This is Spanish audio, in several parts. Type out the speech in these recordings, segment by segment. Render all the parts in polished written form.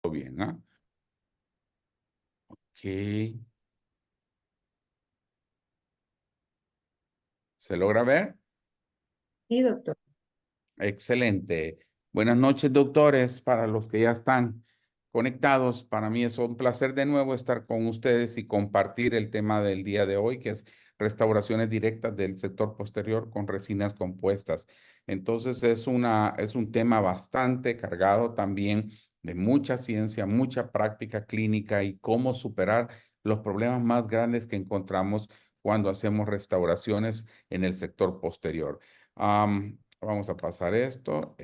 Bien, ¿ah? Ok. ¿Se logra ver? Sí, doctor. Excelente. Buenas noches, doctores, para los que ya están conectados. Para mí es un placer de nuevo estar con ustedes y compartir el tema del día de hoy, que es restauraciones directas del sector posterior con resinas compuestas. Entonces es un tema bastante cargado también de mucha ciencia, mucha práctica clínica y cómo superar los problemas más grandes que encontramos cuando hacemos restauraciones en el sector posterior. Vamos a pasar esto.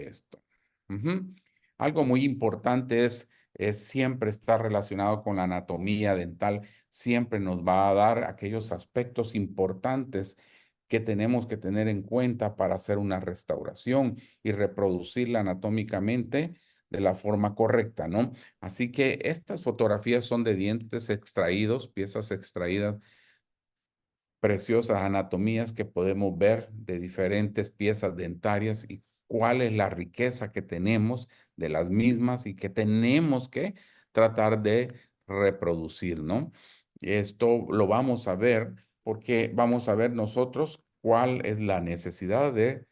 Ujú. Algo muy importante es siempre estar relacionado con la anatomía dental. Siempre nos va a dar aquellos aspectos importantes que tenemos que tener en cuenta para hacer una restauración y reproducirla anatómicamente de la forma correcta, ¿no? Así que estas fotografías son de dientes extraídos, piezas extraídas, preciosas anatomías que podemos ver de diferentes piezas dentarias y cuál es la riqueza que tenemos de las mismas y que tenemos que tratar de reproducir, ¿no? Esto lo vamos a ver porque vamos a ver nosotros cuál es la necesidad de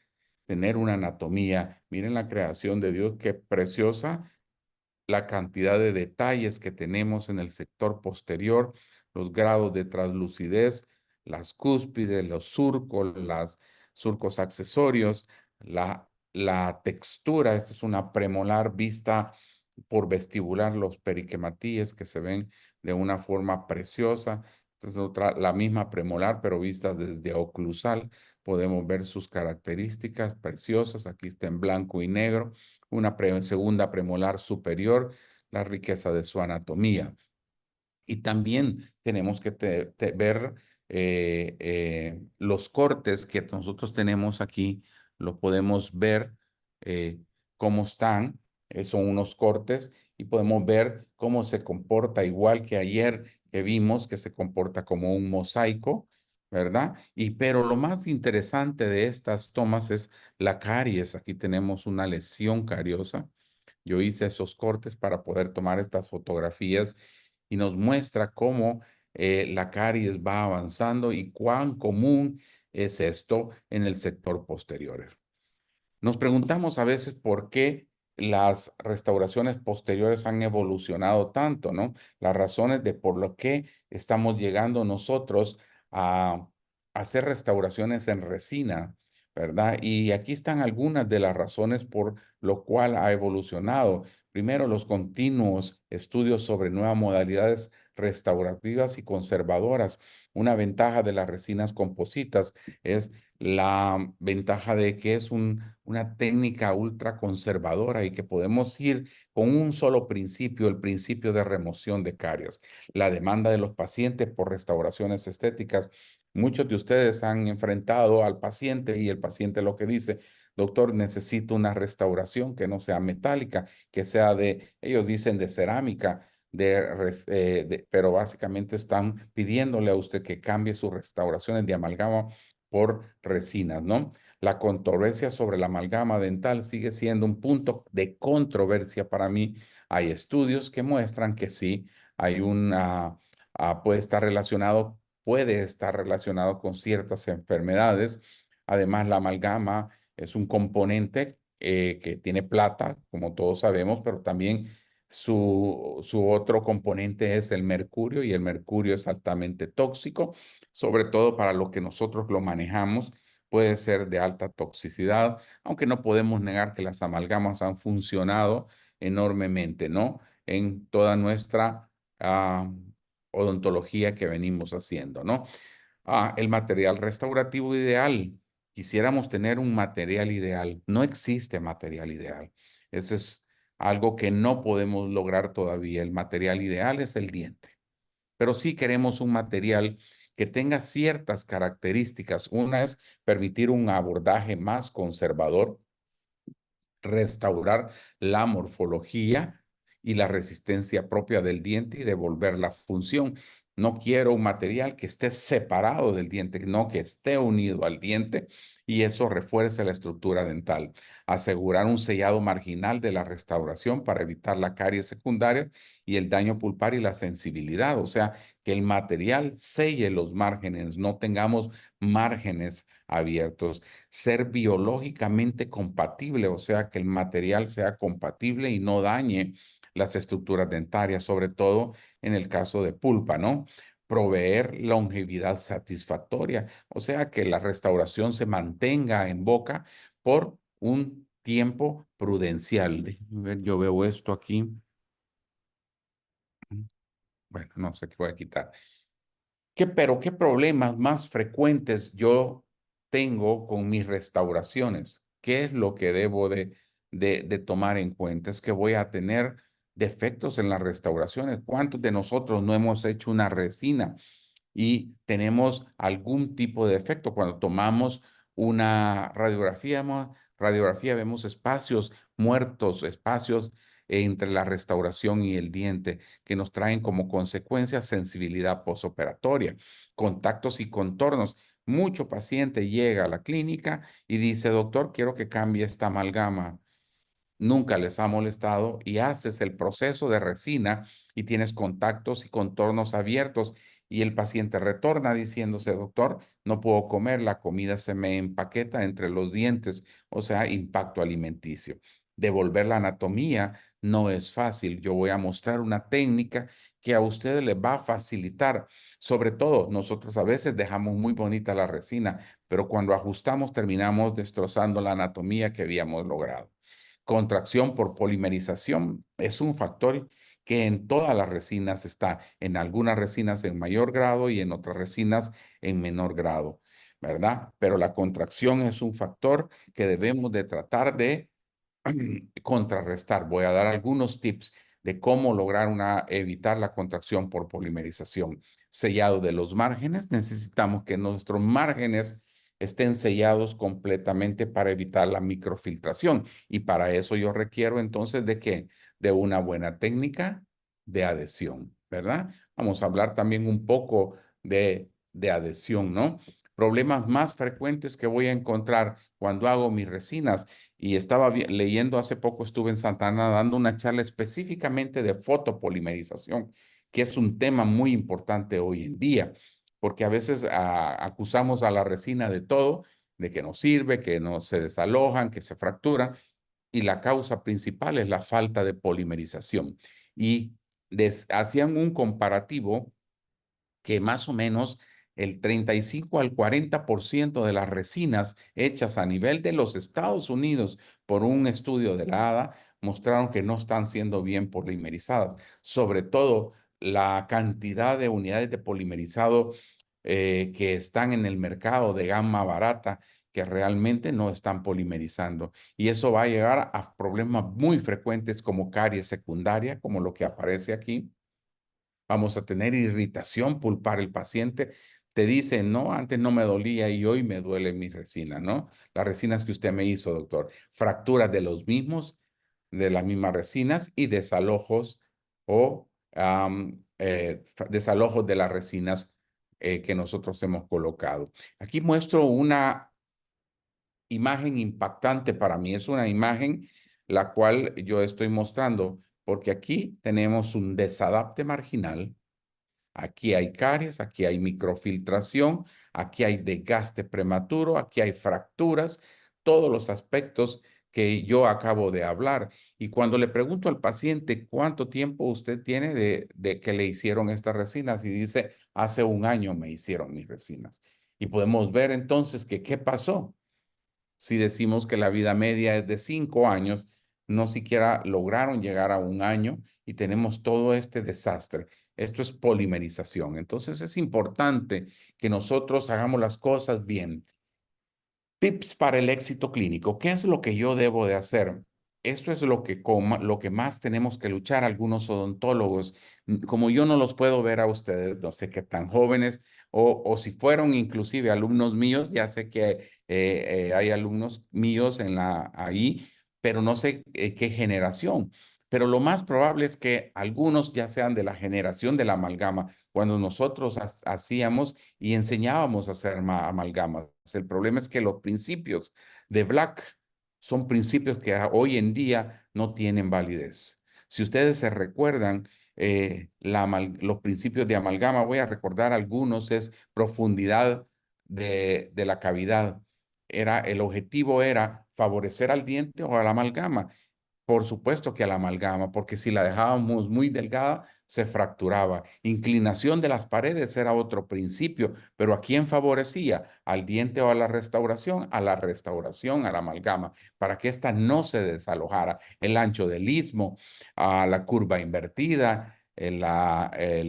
tener una anatomía. Miren la creación de Dios, qué preciosa la cantidad de detalles que tenemos en el sector posterior, los grados de translucidez, las cúspides, los surcos, los surcos accesorios, la textura. Esta es una premolar vista por vestibular, los periquematíes que se ven de una forma preciosa. Esta es otra, la misma premolar, pero vista desde oclusal. Podemos ver sus características preciosas. Aquí está en blanco y negro una segunda premolar superior, la riqueza de su anatomía. Y también tenemos que ver los cortes que nosotros tenemos aquí, lo podemos ver eh, cómo están, son unos cortes y podemos ver cómo se comporta igual que ayer que vimos que se comporta como un mosaico, ¿verdad? Y pero lo más interesante de estas tomas es la caries. Aquí tenemos una lesión cariosa. Yo hice esos cortes para poder tomar estas fotografías y nos muestra cómo la caries va avanzando y cuán común es esto en el sector posterior. Nos preguntamos a veces por qué las restauraciones posteriores han evolucionado tanto, ¿no? Las razones de por lo que estamos llegando nosotros a hacer restauraciones en resina, ¿verdad? Y aquí están algunas de las razones por lo cual ha evolucionado. Primero, los continuos estudios sobre nuevas modalidades restaurativas y conservadoras. Una ventaja de las resinas compositas es la ventaja de que es una técnica ultra conservadora y que podemos ir con un solo principio, el principio de remoción de caries. La demanda de los pacientes por restauraciones estéticas. Muchos de ustedes han enfrentado al paciente y el paciente lo que dice, doctor, necesito una restauración que no sea metálica, que sea ellos dicen de cerámica, pero básicamente están pidiéndole a usted que cambie sus restauraciones de amalgama por resinas, ¿no? La controversia sobre la amalgama dental sigue siendo un punto de controversia para mí. Hay estudios que muestran que sí, hay puede estar relacionado con ciertas enfermedades. Además, la amalgama es un componente que tiene plata, como todos sabemos, pero también su otro componente es el mercurio y el mercurio es altamente tóxico, sobre todo para lo que nosotros lo manejamos, puede ser de alta toxicidad, aunque no podemos negar que las amalgamas han funcionado enormemente, ¿no? En toda nuestra odontología que venimos haciendo, ¿no? El material restaurativo ideal. Quisiéramos tener un material ideal. No existe material ideal. Ese es algo que no podemos lograr todavía. El material ideal es el diente, pero sí queremos un material que tenga ciertas características. Una es permitir un abordaje más conservador, restaurar la morfología y la resistencia propia del diente y devolver la función. No quiero un material que esté separado del diente, no que esté unido al diente y eso refuerce la estructura dental. Asegurar un sellado marginal de la restauración para evitar la caries secundaria y el daño pulpar y la sensibilidad. O sea, que el material selle los márgenes, no tengamos márgenes abiertos. Ser biológicamente compatible, o sea, que el material sea compatible y no dañe las estructuras dentarias, sobre todo en el caso de pulpa, ¿no? Proveer longevidad satisfactoria, o sea, que la restauración se mantenga en boca por un tiempo prudencial. Déjenme ver, yo veo esto aquí. Bueno, no sé qué voy a quitar. Pero qué problemas más frecuentes yo tengo con mis restauraciones? ¿Qué es lo que debo de tomar en cuenta? Es que voy a tener defectos en las restauraciones. ¿Cuántos de nosotros no hemos hecho una resina y tenemos algún tipo de defecto? Cuando tomamos una radiografía vemos espacios muertos, espacios entre la restauración y el diente que nos traen como consecuencia sensibilidad posoperatoria, contactos y contornos. Mucho paciente llega a la clínica y dice, doctor, quiero que cambie esta amalgama. Nunca les ha molestado y haces el proceso de resina y tienes contactos y contornos abiertos y el paciente retorna diciéndose, doctor, no puedo comer, la comida se me empaqueta entre los dientes, o sea, impacto alimenticio. Devolver la anatomía no es fácil. Yo voy a mostrar una técnica que a ustedes les va a facilitar. Sobre todo, nosotros a veces dejamos muy bonita la resina, pero cuando ajustamos terminamos destrozando la anatomía que habíamos logrado. Contracción por polimerización es un factor que en todas las resinas está, en algunas resinas en mayor grado y en otras resinas en menor grado, ¿verdad? Pero la contracción es un factor que debemos de tratar de contrarrestar. Voy a dar algunos tips de cómo lograr evitar la contracción por polimerización. Sellado de los márgenes. Necesitamos que nuestros márgenes estén sellados completamente para evitar la microfiltración. Y para eso yo requiero entonces de qué? De una buena técnica de adhesión, ¿verdad? Vamos a hablar también un poco de adhesión, ¿no? Problemas más frecuentes que voy a encontrar cuando hago mis resinas y estaba leyendo hace poco, estuve en Santana dando una charla específicamente de fotopolimerización, que es un tema muy importante hoy en día, porque a veces acusamos a la resina de todo, de que no sirve, que no se desalojan, que se fracturan, y la causa principal es la falta de polimerización. Y hacían un comparativo que más o menos el 35 al 40% de las resinas hechas a nivel de los Estados Unidos por un estudio de la ADA mostraron que no están siendo bien polimerizadas. Sobre todo la cantidad de unidades de polimerizado que están en el mercado de gama barata que realmente no están polimerizando. Y eso va a llegar a problemas muy frecuentes como caries secundaria, como lo que aparece aquí. Vamos a tener irritación pulpar. El paciente te dice, no, antes no me dolía y hoy me duele mi resina, ¿no? Las resinas que usted me hizo, doctor. Fracturas de los mismos, de las mismas resinas y desalojos o desalojos de las resinas que nosotros hemos colocado. Aquí muestro una imagen impactante para mí. Es una imagen la cual yo estoy mostrando porque aquí tenemos un desadapte marginal. Aquí hay caries, aquí hay microfiltración, aquí hay desgaste prematuro, aquí hay fracturas, todos los aspectos que yo acabo de hablar. Y cuando le pregunto al paciente cuánto tiempo usted tiene de que le hicieron estas resinas y dice, hace un año me hicieron mis resinas. Y podemos ver entonces que qué pasó. Si decimos que la vida media es de 5 años, no siquiera lograron llegar a un año y tenemos todo este desastre. Esto es polimerización. Entonces es importante que nosotros hagamos las cosas bien. Tips para el éxito clínico. ¿Qué es lo que yo debo de hacer? Esto es lo que más tenemos que luchar algunos odontólogos. Como yo no los puedo ver a ustedes, no sé qué tan jóvenes o si fueron inclusive alumnos míos, ya sé que hay alumnos míos ahí, pero no sé qué generación. pero lo más probable es que algunos ya sean de la generación de la amalgama, cuando nosotros hacíamos y enseñábamos a hacer amalgamas. El problema es que los principios de Black son principios que hoy en día no tienen validez. Si ustedes se recuerdan, los principios de amalgama, voy a recordar algunos, es profundidad de la cavidad. El objetivo era favorecer al diente o a la amalgama. Por supuesto que a la amalgama, porque si la dejábamos muy delgada, se fracturaba. Inclinación de las paredes era otro principio, pero ¿a quién favorecía? ¿Al diente o a la restauración? A la restauración, a la amalgama, para que ésta no se desalojara. El ancho del istmo, a la curva invertida, el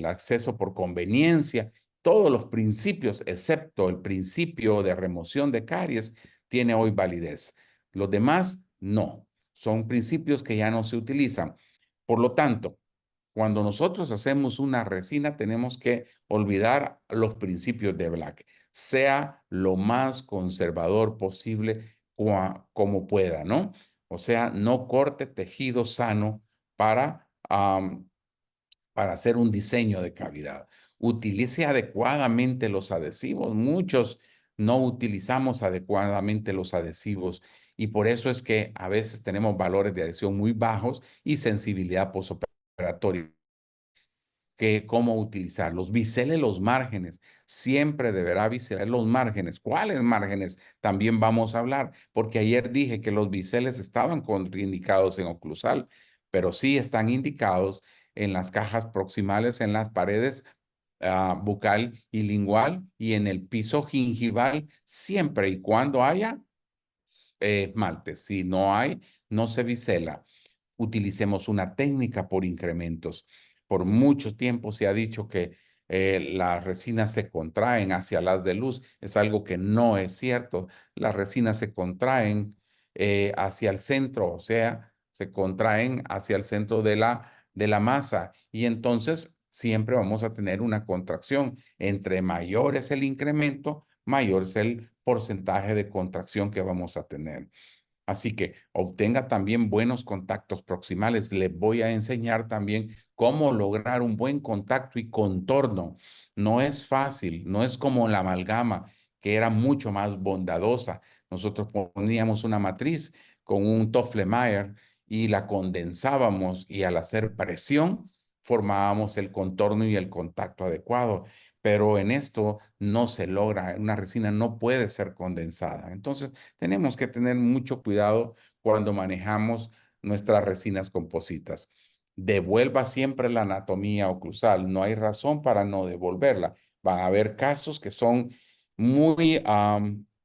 acceso por conveniencia, todos los principios, excepto el principio de remoción de caries, tiene hoy validez. Los demás, no. Son principios que ya no se utilizan. Por lo tanto, cuando nosotros hacemos una resina, tenemos que olvidar los principios de Black. Sea lo más conservador posible como pueda, ¿no? O sea, no corte tejido sano para, para hacer un diseño de cavidad. Utilice adecuadamente los adhesivos. Muchos no utilizamos adecuadamente los adhesivos y por eso es que a veces tenemos valores de adhesión muy bajos y sensibilidad postoperatoria. ¿Cómo utilizarlos? Bisele los márgenes. Siempre deberá biselar los márgenes. ¿Cuáles márgenes? También vamos a hablar, porque ayer dije que los biseles estaban contraindicados en oclusal, pero sí están indicados en las cajas proximales, en las paredes bucal y lingual y en el piso gingival, siempre y cuando haya esmalte. Si no hay, no se bisela. Utilicemos una técnica por incrementos. Por mucho tiempo se ha dicho que las resinas se contraen hacia las de luz. Es algo que no es cierto. Las resinas se contraen hacia el centro, o sea, se contraen hacia el centro de la masa y entonces siempre vamos a tener una contracción. Entre mayor es el incremento, mayor es el porcentaje de contracción que vamos a tener. Así que obtenga también buenos contactos proximales. Les voy a enseñar también cómo lograr un buen contacto y contorno. No es fácil, no es como la amalgama, que era mucho más bondadosa. Nosotros poníamos una matriz con un Toffle-Mayer y la condensábamos y al hacer presión formábamos el contorno y el contacto adecuado. Pero en esto no se logra, una resina no puede ser condensada. Entonces, tenemos que tener mucho cuidado cuando manejamos nuestras resinas compositas. Devuelva siempre la anatomía oclusal. No hay razón para no devolverla. Van a haber casos que son muy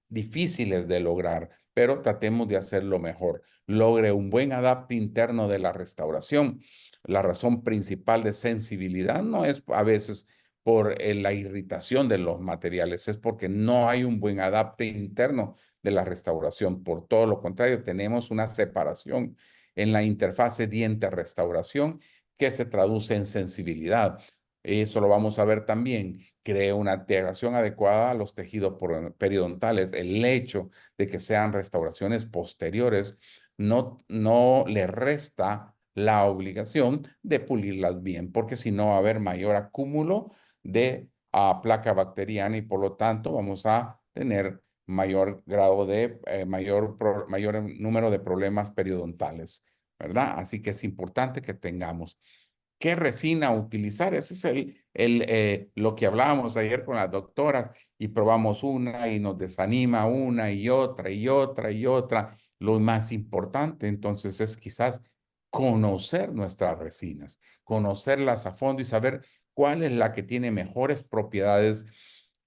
difíciles de lograr, pero tratemos de hacerlo mejor. Logre un buen adapte interno de la restauración. La razón principal de sensibilidad no es a veces por la irritación de los materiales, es porque no hay un buen adapte interno de la restauración. Por todo lo contrario, tenemos una separación en la interfase diente-restauración que se traduce en sensibilidad. Eso lo vamos a ver también. Crea una integración adecuada a los tejidos periodontales. El hecho de que sean restauraciones posteriores no le resta la obligación de pulirlas bien, porque si no va a haber mayor acúmulo de placa bacteriana y por lo tanto vamos a tener mayor grado de, mayor número de problemas periodontales, ¿verdad? Así que es importante que tengamos. ¿Qué resina utilizar? Ese es lo que hablábamos ayer con las doctoras y probamos una y nos desanima una y otra y otra y otra. Lo más importante entonces es quizás conocer nuestras resinas, conocerlas a fondo y saber cuál es la que tiene mejores propiedades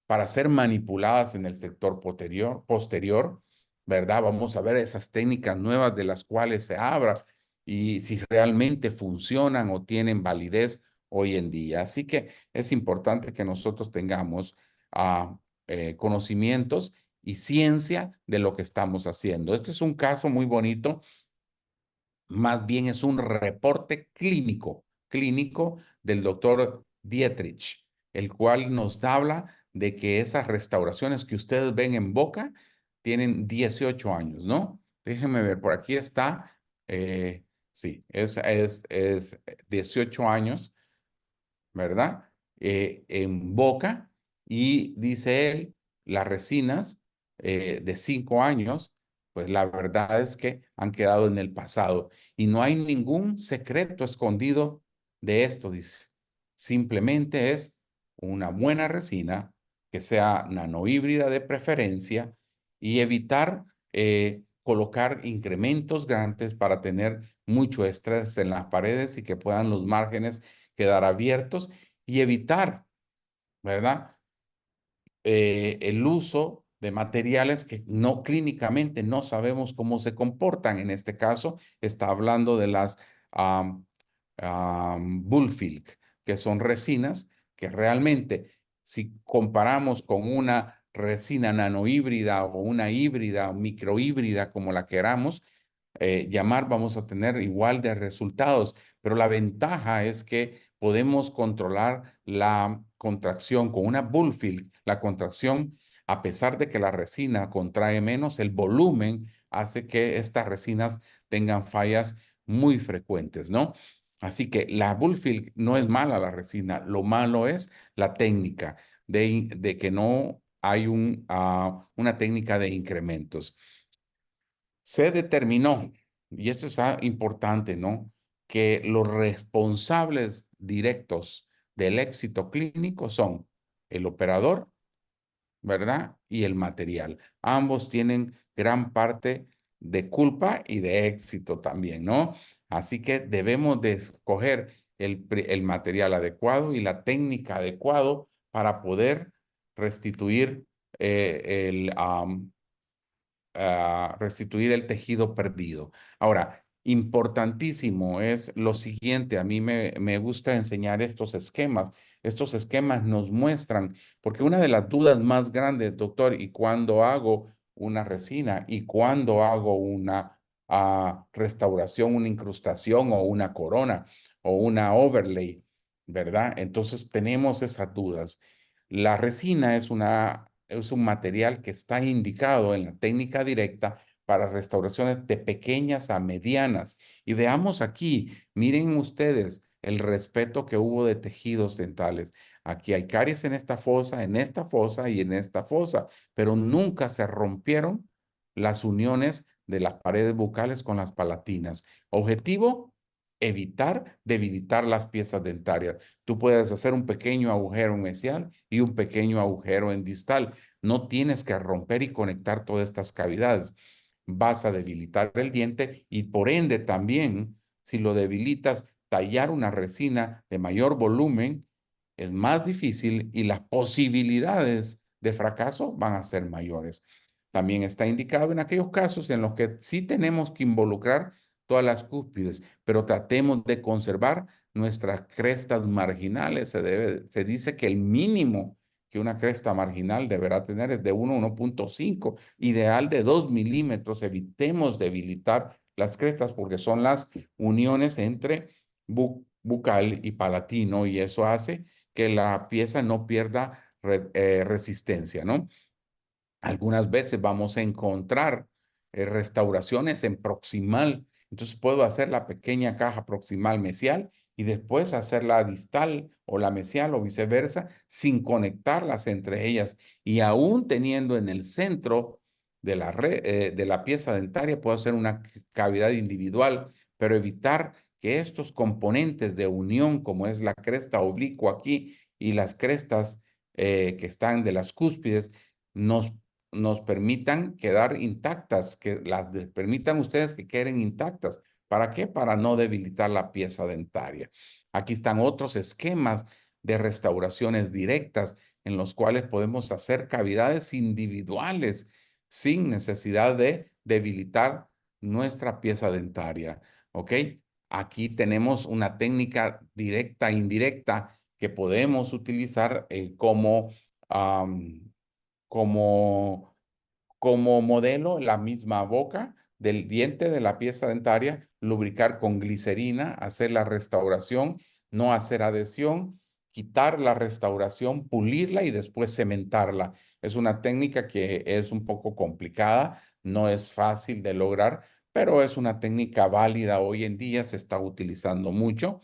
para ser manipuladas en el sector posterior, ¿verdad? Vamos a ver esas técnicas nuevas de las cuales se habla y si realmente funcionan o tienen validez hoy en día. Así que es importante que nosotros tengamos conocimientos y ciencia de lo que estamos haciendo. Este es un caso muy bonito, más bien es un reporte clínico del doctor Dietrich, el cual nos habla de que esas restauraciones que ustedes ven en boca tienen 18 años, ¿no? Déjenme ver, por aquí está. Sí, es 18 años, ¿verdad? En boca y dice él, las resinas de 5 años, pues la verdad es que han quedado en el pasado y no hay ningún secreto escondido de esto, dice. Simplemente es una buena resina que sea nanohíbrida de preferencia y evitar colocar incrementos grandes para tener mucho estrés en las paredes y que puedan los márgenes quedar abiertos y evitar, ¿verdad? El uso de materiales que no clínicamente no sabemos cómo se comportan. En este caso, está hablando de las um, Bullfilk, que son resinas que realmente, si comparamos con una resina nanohíbrida o una híbrida o microhíbrida, como la queramos, llamar, vamos a tener igual de resultados, pero la ventaja es que podemos controlar la contracción con una Bullfield. La contracción, a pesar de que la resina contrae menos, el volumen hace que estas resinas tengan fallas muy frecuentes, ¿no? Así que la Bullfield no es mala la resina, lo malo es la técnica de que no hay una técnica de incrementos. Se determinó, y esto es importante, ¿no? Que los responsables directos del éxito clínico son el operador, ¿verdad? Y el material. Ambos tienen gran parte de culpa y de éxito también, ¿no? Así que debemos de escoger el material adecuado y la técnica adecuado para poder restituir restituir el tejido perdido. Ahora, importantísimo es lo siguiente, a mí me gusta enseñar estos esquemas. Estos esquemas nos muestran, porque una de las dudas más grandes, doctor, ¿y cuándo hago una resina? ¿Y cuándo hago una restauración, una incrustación o una corona o una overlay? ¿Verdad? Entonces tenemos esas dudas. La resina es un material que está indicado en la técnica directa para restauraciones de pequeñas a medianas. Y veamos aquí, miren ustedes el respeto que hubo de tejidos dentales. Aquí hay caries en esta fosa y en esta fosa, pero nunca se rompieron las uniones de las paredes bucales con las palatinas. Objetivo, evitar debilitar las piezas dentarias. Tú puedes hacer un pequeño agujero mesial y un pequeño agujero en distal. No tienes que romper y conectar todas estas cavidades. Vas a debilitar el diente y por ende también, si lo debilitas, tallar una resina de mayor volumen es más difícil y las posibilidades de fracaso van a ser mayores. También está indicado en aquellos casos en los que sí tenemos que involucrar todas las cúspides, pero tratemos de conservar nuestras crestas marginales. Se dice que el mínimo que una cresta marginal deberá tener es de 1,5, ideal de 2 milímetros. Evitemos debilitar las crestas porque son las uniones entre bucal y palatino y eso hace que la pieza no pierda resistencia, ¿no? Algunas veces vamos a encontrar restauraciones en proximal. Entonces puedo hacer la pequeña caja proximal mesial y después hacer la distal o la mesial o viceversa sin conectarlas entre ellas. Y aún teniendo en el centro de la pieza dentaria, puedo hacer una cavidad individual, pero evitar que estos componentes de unión, como es la cresta oblicua aquí y las crestas que están de las cúspides, nos permitan quedar intactas, que las permitan ustedes que queden intactas. ¿Para qué? Para no debilitar la pieza dentaria. Aquí están otros esquemas de restauraciones directas en los cuales podemos hacer cavidades individuales sin necesidad de debilitar nuestra pieza dentaria. ¿Ok? Aquí tenemos una técnica directa e indirecta que podemos utilizar como, como modelo la misma boca del diente de la pieza dentaria, lubricar con glicerina, hacer la restauración, no hacer adhesión, quitar la restauración, pulirla y después cementarla. Es una técnica que es un poco complicada, no es fácil de lograr, pero es una técnica válida hoy en día, se está utilizando mucho.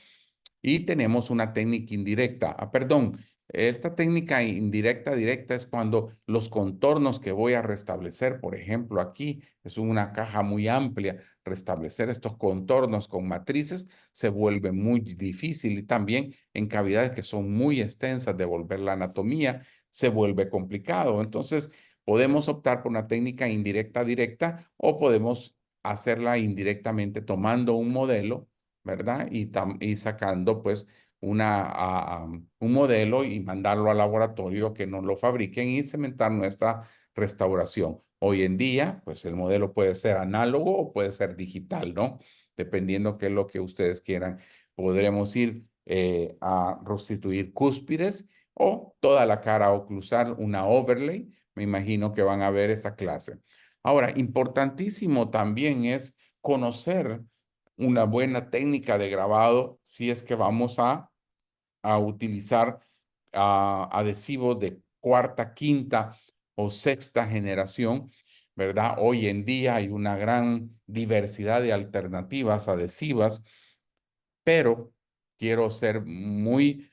Y tenemos una técnica indirecta. Perdón, esta técnica indirecta, directa es cuando los contornos que voy a restablecer, por ejemplo, aquí es una caja muy amplia, restablecer estos contornos con matrices se vuelve muy difícil y también en cavidades que son muy extensas de volver la anatomía se vuelve complicado. Entonces, podemos optar por una técnica indirecta, directa o podemos hacerla indirectamente tomando un modelo, ¿verdad? Y sacando pues un modelo y mandarlo al laboratorio que nos lo fabriquen y cementar nuestra restauración. Hoy en día, pues el modelo puede ser análogo o puede ser digital, ¿no? Dependiendo qué es lo que ustedes quieran. Podremos ir a restituir cúspides o toda la cara oclusal, una overlay. Me imagino que van a ver esa clase. Ahora, importantísimo también es conocer una buena técnica de grabado si es que vamos a utilizar adhesivos de cuarta, quinta o sexta generación, ¿verdad? Hoy en día hay una gran diversidad de alternativas adhesivas, pero quiero ser muy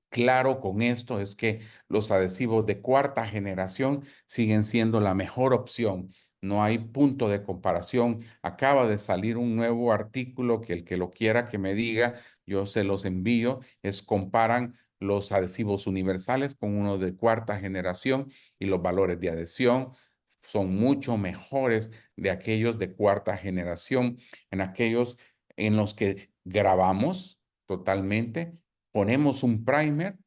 claro con esto, es que los adhesivos de cuarta generación siguen siendo la mejor opción. No hay punto de comparación. Acaba de salir un nuevo artículo que el que lo quiera que me diga, yo se los envío. Comparan los adhesivos universales con uno de cuarta generación y los valores de adhesión son mucho mejores de aquellos de cuarta generación, en aquellos en los que grabamos totalmente, ponemos un primer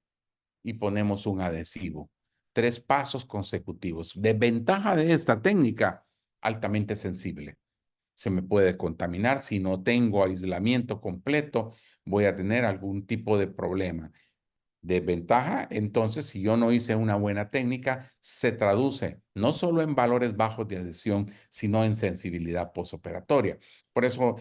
y ponemos un adhesivo. 3 pasos consecutivos. Desventaja de esta técnica, altamente sensible. Se me puede contaminar. Si no tengo aislamiento completo, voy a tener algún tipo de problema. Desventaja, entonces, si yo no hice una buena técnica, se traduce no solo en valores bajos de adhesión, sino en sensibilidad posoperatoria. Por eso,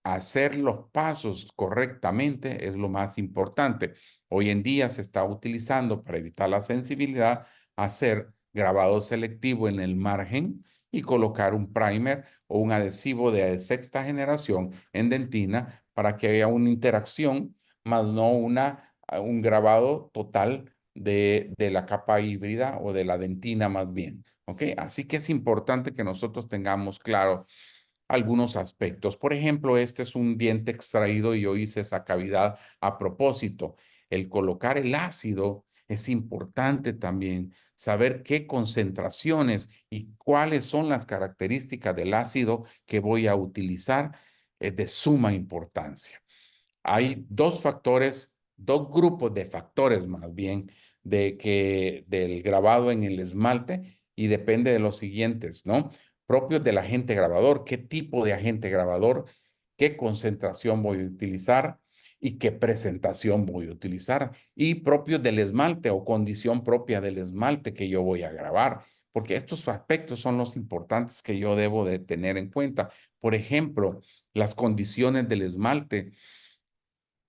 hacer los pasos correctamente es lo más importante. Hoy en día se está utilizando para evitar la sensibilidad, hacer grabado selectivo en el margen y colocar un primer o un adhesivo de sexta generación en dentina para que haya una interacción, más no un grabado total de la capa híbrida o de la dentina más bien. ¿Ok? Así que es importante que nosotros tengamos claro algunos aspectos. Por ejemplo, este es un diente extraído y yo hice esa cavidad a propósito. El colocar el ácido es importante también. Saber qué concentraciones y cuáles son las características del ácido que voy a utilizar es de suma importancia. Hay dos factores, dos grupos de factores más bien del grabado en el esmalte y depende de los siguientes, ¿no? Propios del agente grabador, qué tipo de agente grabador, qué concentración voy a utilizar y qué presentación voy a utilizar, y propios del esmalte o condición propia del esmalte que yo voy a grabar, porque estos aspectos son los importantes que yo debo de tener en cuenta. Por ejemplo, las condiciones del esmalte.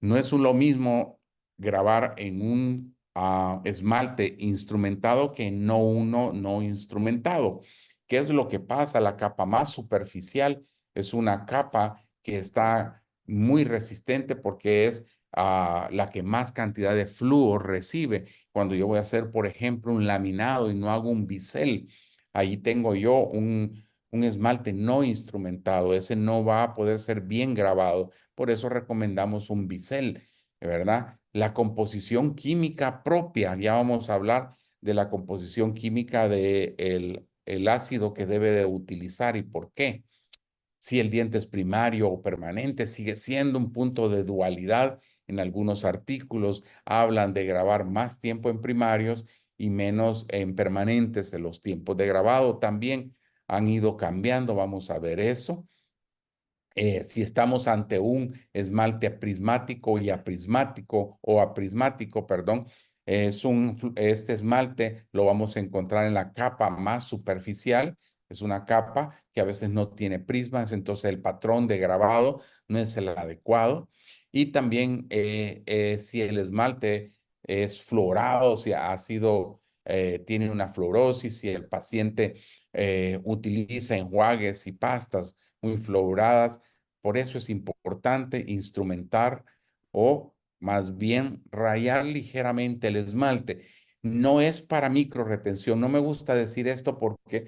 No es lo mismo grabar en un esmalte instrumentado que no uno no instrumentado. ¿Qué es lo que pasa? La capa más superficial es una capa que está muy resistente porque es la que más cantidad de flujo recibe. Cuando yo voy a hacer, por ejemplo, un laminado y no hago un bisel, ahí tengo yo un esmalte no instrumentado. Ese no va a poder ser bien grabado. Por eso recomendamos un bisel, ¿verdad? La composición química propia, ya vamos a hablar de la composición química de el ácido que debe de utilizar y por qué. Si el diente es primario o permanente, sigue siendo un punto de dualidad. En algunos artículos hablan de grabar más tiempo en primarios y menos en permanentes. En los tiempos de grabado también han ido cambiando, vamos a ver eso. Si estamos ante un esmalte prismático y aprismático o aprismático, perdón, este esmalte lo vamos a encontrar en la capa más superficial. Es una capa que a veces no tiene prismas, entonces el patrón de grabado no es el adecuado. Y también si el esmalte es fluorado, si ha sido, tiene una fluorosis, si el paciente utiliza enjuagues y pastas muy fluoradas. Por eso es importante instrumentar o más bien rayar ligeramente el esmalte. No es para micro retención. No me gusta decir esto porque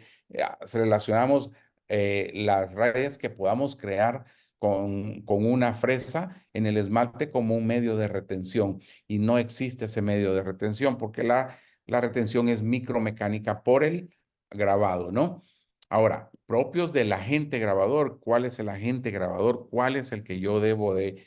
relacionamos las rayas que podamos crear con una fresa en el esmalte como un medio de retención y no existe ese medio de retención porque la retención es micromecánica por el grabado, ¿no? Ahora, propios del agente grabador, ¿cuál es el agente grabador? ¿Cuál es el que yo debo de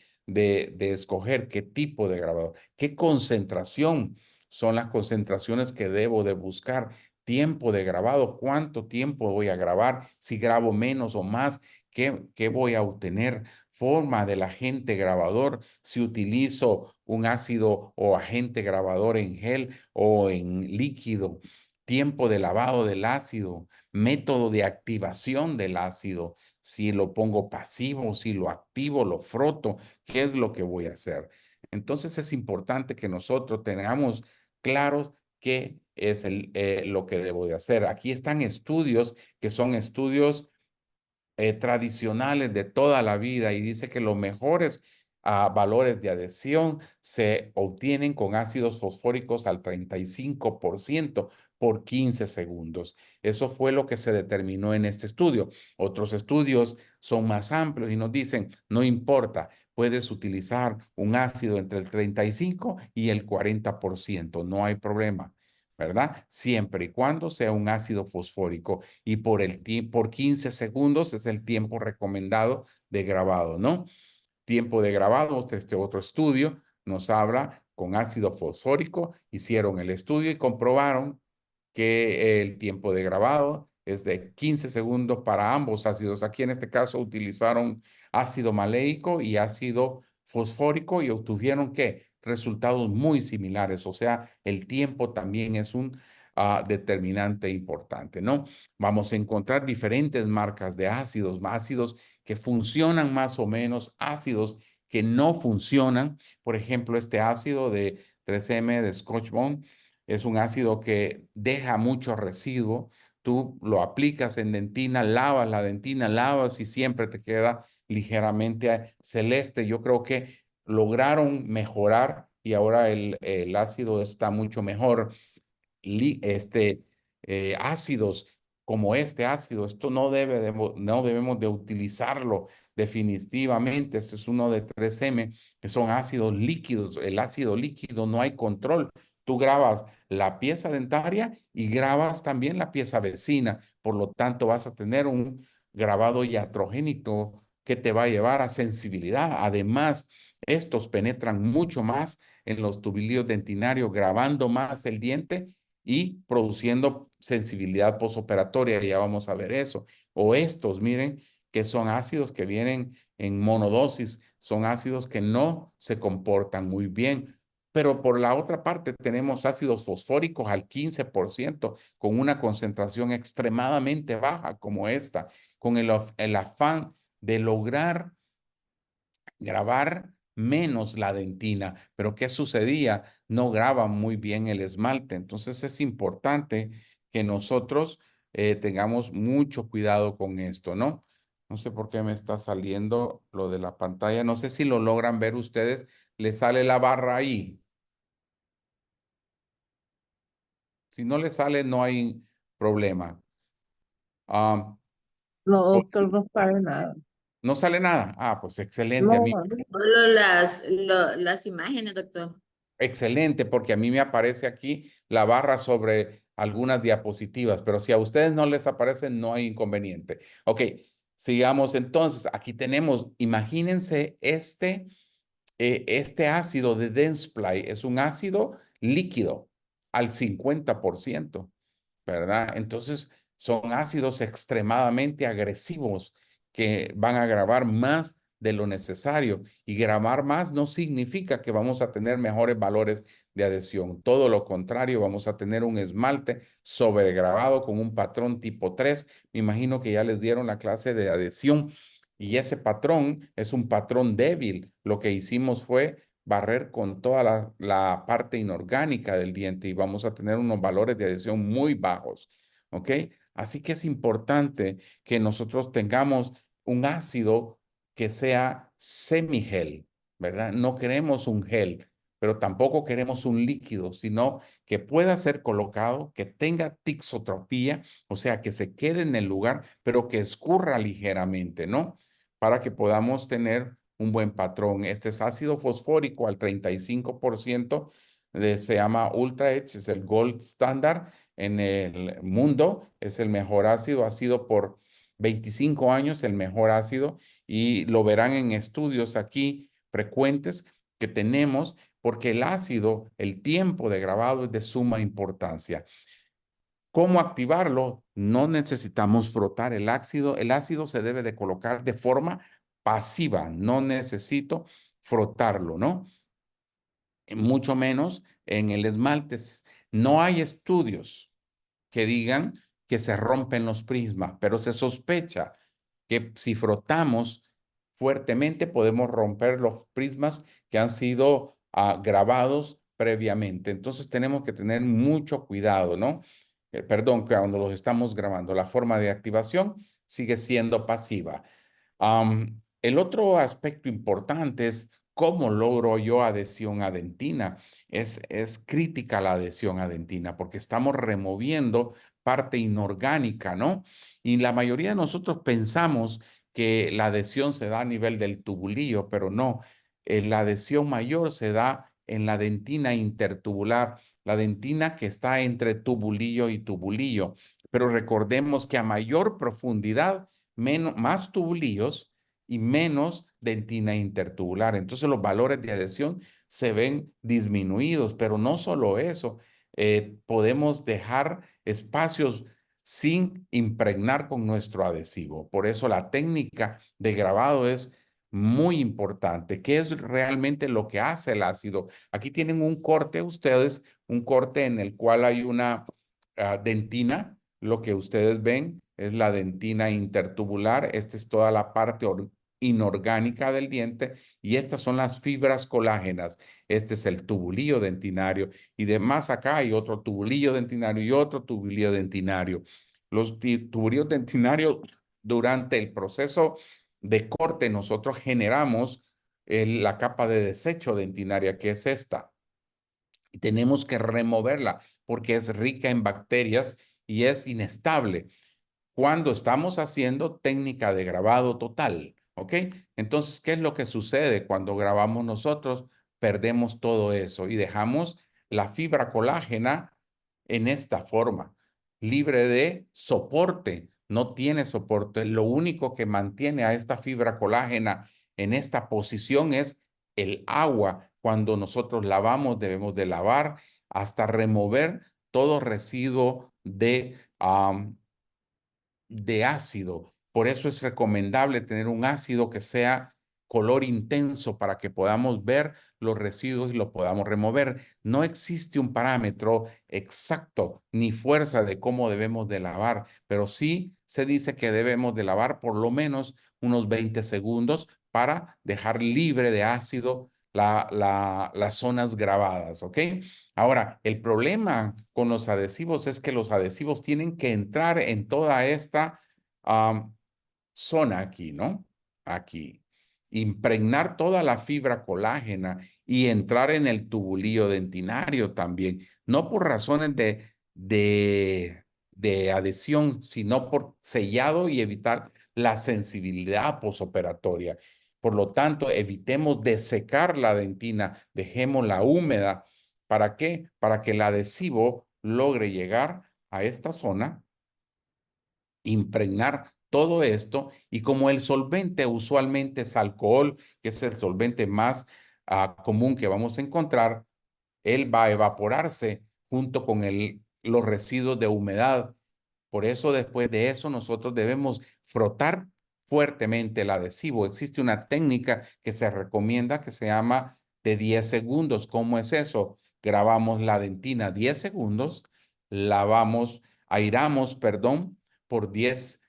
escoger? ¿Qué tipo de grabador? ¿Qué concentración son las concentraciones que debo de buscar? Tiempo de grabado, ¿cuánto tiempo voy a grabar? Si grabo menos o más, ¿qué voy a obtener? Forma del agente grabador, si utilizo un ácido o agente grabador en gel o en líquido, tiempo de lavado del ácido, método de activación del ácido, si lo pongo pasivo, si lo activo, lo froto, ¿qué es lo que voy a hacer? Entonces es importante que nosotros tengamos claros qué es lo que debo de hacer. Aquí están estudios que son estudios tradicionales de toda la vida y dice que los mejores valores de adhesión se obtienen con ácidos fosfóricos al 35% por 15 segundos. Eso fue lo que se determinó en este estudio. Otros estudios son más amplios y nos dicen, no importa, puedes utilizar un ácido entre el 35 y el 40%, no hay problema. ¿Verdad? Siempre y cuando sea un ácido fosfórico y por 15 segundos es el tiempo recomendado de grabado, ¿no? Tiempo de grabado, este otro estudio nos habla con ácido fosfórico, hicieron el estudio y comprobaron que el tiempo de grabado es de 15 segundos para ambos ácidos. Aquí en este caso utilizaron ácido maleico y ácido fosfórico y obtuvieron que resultados muy similares. O sea, el tiempo también es un determinante importante, ¿no? Vamos a encontrar diferentes marcas de ácidos, ácidos que funcionan más o menos, ácidos que no funcionan. Por ejemplo, este ácido de 3M de Scotch-Bond es un ácido que deja mucho residuo. Tú lo aplicas en dentina, lavas la dentina, lavas y siempre te queda ligeramente celeste. Yo creo que lograron mejorar y ahora el ácido está mucho mejor ácidos como este ácido. Esto no debemos de utilizarlo definitivamente. Este es uno de 3M, que son ácidos líquidos. El ácido líquido no hay control. Tú grabas la pieza dentaria y grabas también la pieza vecina. Por lo tanto, vas a tener un grabado iatrogénico que te va a llevar a sensibilidad. Además, estos penetran mucho más en los tubilíos dentinarios, grabando más el diente y produciendo sensibilidad posoperatoria, ya vamos a ver eso. O estos, miren, que son ácidos que vienen en monodosis, son ácidos que no se comportan muy bien. Pero por la otra parte tenemos ácidos fosfóricos al 15% con una concentración extremadamente baja como esta, con el afán de lograr grabar menos la dentina. Pero ¿qué sucedía? No graba muy bien el esmalte. Entonces es importante que nosotros tengamos mucho cuidado con esto, ¿no? No sé por qué me está saliendo lo de la pantalla. No sé si lo logran ver ustedes. Le sale la barra ahí. Si no le sale, no hay problema. Ah, No, doctor, no sabe nada. ¿no sale nada? Ah, pues excelente. A No, mí Solo las imágenes, doctor. excelente, porque a mí me aparece aquí la barra sobre algunas diapositivas, pero si a ustedes no les aparece, no hay inconveniente. Ok, sigamos entonces. Aquí tenemos, imagínense este ácido de Dentsply, es un ácido líquido al 50%. ¿Verdad? Entonces, son ácidos extremadamente agresivos que van a grabar más de lo necesario. Y grabar más no significa que vamos a tener mejores valores de adhesión. Todo lo contrario, vamos a tener un esmalte sobregrabado con un patrón tipo 3. Me imagino que ya les dieron la clase de adhesión y ese patrón es un patrón débil. Lo que hicimos fue barrer con toda la parte inorgánica del diente y vamos a tener unos valores de adhesión muy bajos. ¿Ok? Así que es importante que nosotros tengamos un ácido que sea semigel, ¿verdad? No queremos un gel, pero tampoco queremos un líquido, sino que pueda ser colocado, que tenga tixotropía, o sea, que se quede en el lugar, pero que escurra ligeramente, ¿no? Para que podamos tener un buen patrón. Este es ácido fosfórico al 35%, se llama Ultra Edge, es el gold standard en el mundo, es el mejor ácido, ha sido por 25 años el mejor ácido y lo verán en estudios aquí frecuentes que tenemos porque el ácido, el tiempo de grabado es de suma importancia. ¿Cómo activarlo? No necesitamos frotar el ácido se debe de colocar de forma pasiva, no necesito frotarlo, ¿no? Mucho menos en el esmalte. No hay estudios que digan que se rompen los prismas, pero se sospecha que si frotamos fuertemente podemos romper los prismas que han sido grabados previamente. Entonces tenemos que tener mucho cuidado, ¿no? Perdón, que cuando los estamos grabando, la forma de activación sigue siendo pasiva. El otro aspecto importante es cómo logro yo adhesión a dentina. Es crítica la adhesión a dentina porque estamos removiendo parte inorgánica, ¿no? Y la mayoría de nosotros pensamos que la adhesión se da a nivel del tubulillo, pero no. La adhesión mayor se da en la dentina intertubular, la dentina que está entre tubulillo y tubulillo. Pero recordemos que a mayor profundidad, más tubulillos y menos dentina intertubular. Entonces los valores de adhesión se ven disminuidos, pero no solo eso, podemos dejar espacios sin impregnar con nuestro adhesivo. Por eso la técnica de grabado es muy importante. ¿Qué es realmente lo que hace el ácido? Aquí tienen un corte ustedes, un corte en el cual hay una dentina. Lo que ustedes ven es la dentina intertubular. Esta es toda la parte inorgánica del diente y estas son las fibras colágenas. Este es el tubulillo dentinario y de más acá hay otro tubulillo dentinario y otro tubulillo dentinario. Los tubulillos dentinarios durante el proceso de corte nosotros generamos la capa de desecho dentinaria que es esta. Y tenemos que removerla porque es rica en bacterias y es inestable cuando estamos haciendo técnica de grabado total, ¿ok? Entonces, ¿qué es lo que sucede cuando grabamos nosotros? Perdemos todo eso y dejamos la fibra colágena en esta forma, libre de soporte, no tiene soporte. Lo único que mantiene a esta fibra colágena en esta posición es el agua. Cuando nosotros lavamos, debemos de lavar hasta remover todo residuo de ácido. Por eso es recomendable tener un ácido que sea color intenso para que podamos ver los residuos y lo podamos remover. No existe un parámetro exacto ni fuerza de cómo debemos de lavar, pero sí se dice que debemos de lavar por lo menos unos 20 segundos para dejar libre de ácido las zonas grabadas, ¿ok? Ahora, el problema con los adhesivos es que los adhesivos tienen que entrar en toda esta zona aquí, ¿no? Aquí. Impregnar toda la fibra colágena y entrar en el tubulillo dentinario también. No por razones de adhesión, sino por sellado y evitar la sensibilidad posoperatoria. Por lo tanto, evitemos desecar la dentina, dejémosla húmeda. ¿Para qué? Para que el adhesivo logre llegar a esta zona, impregnar todo esto y como el solvente usualmente es alcohol, que es el solvente más común que vamos a encontrar, él va a evaporarse junto con los residuos de humedad. Por eso después de eso nosotros debemos frotar fuertemente el adhesivo. Existe una técnica que se recomienda que se llama de 10 segundos. ¿Cómo es eso? Grabamos la dentina 10 segundos, airamos, perdón, por 10,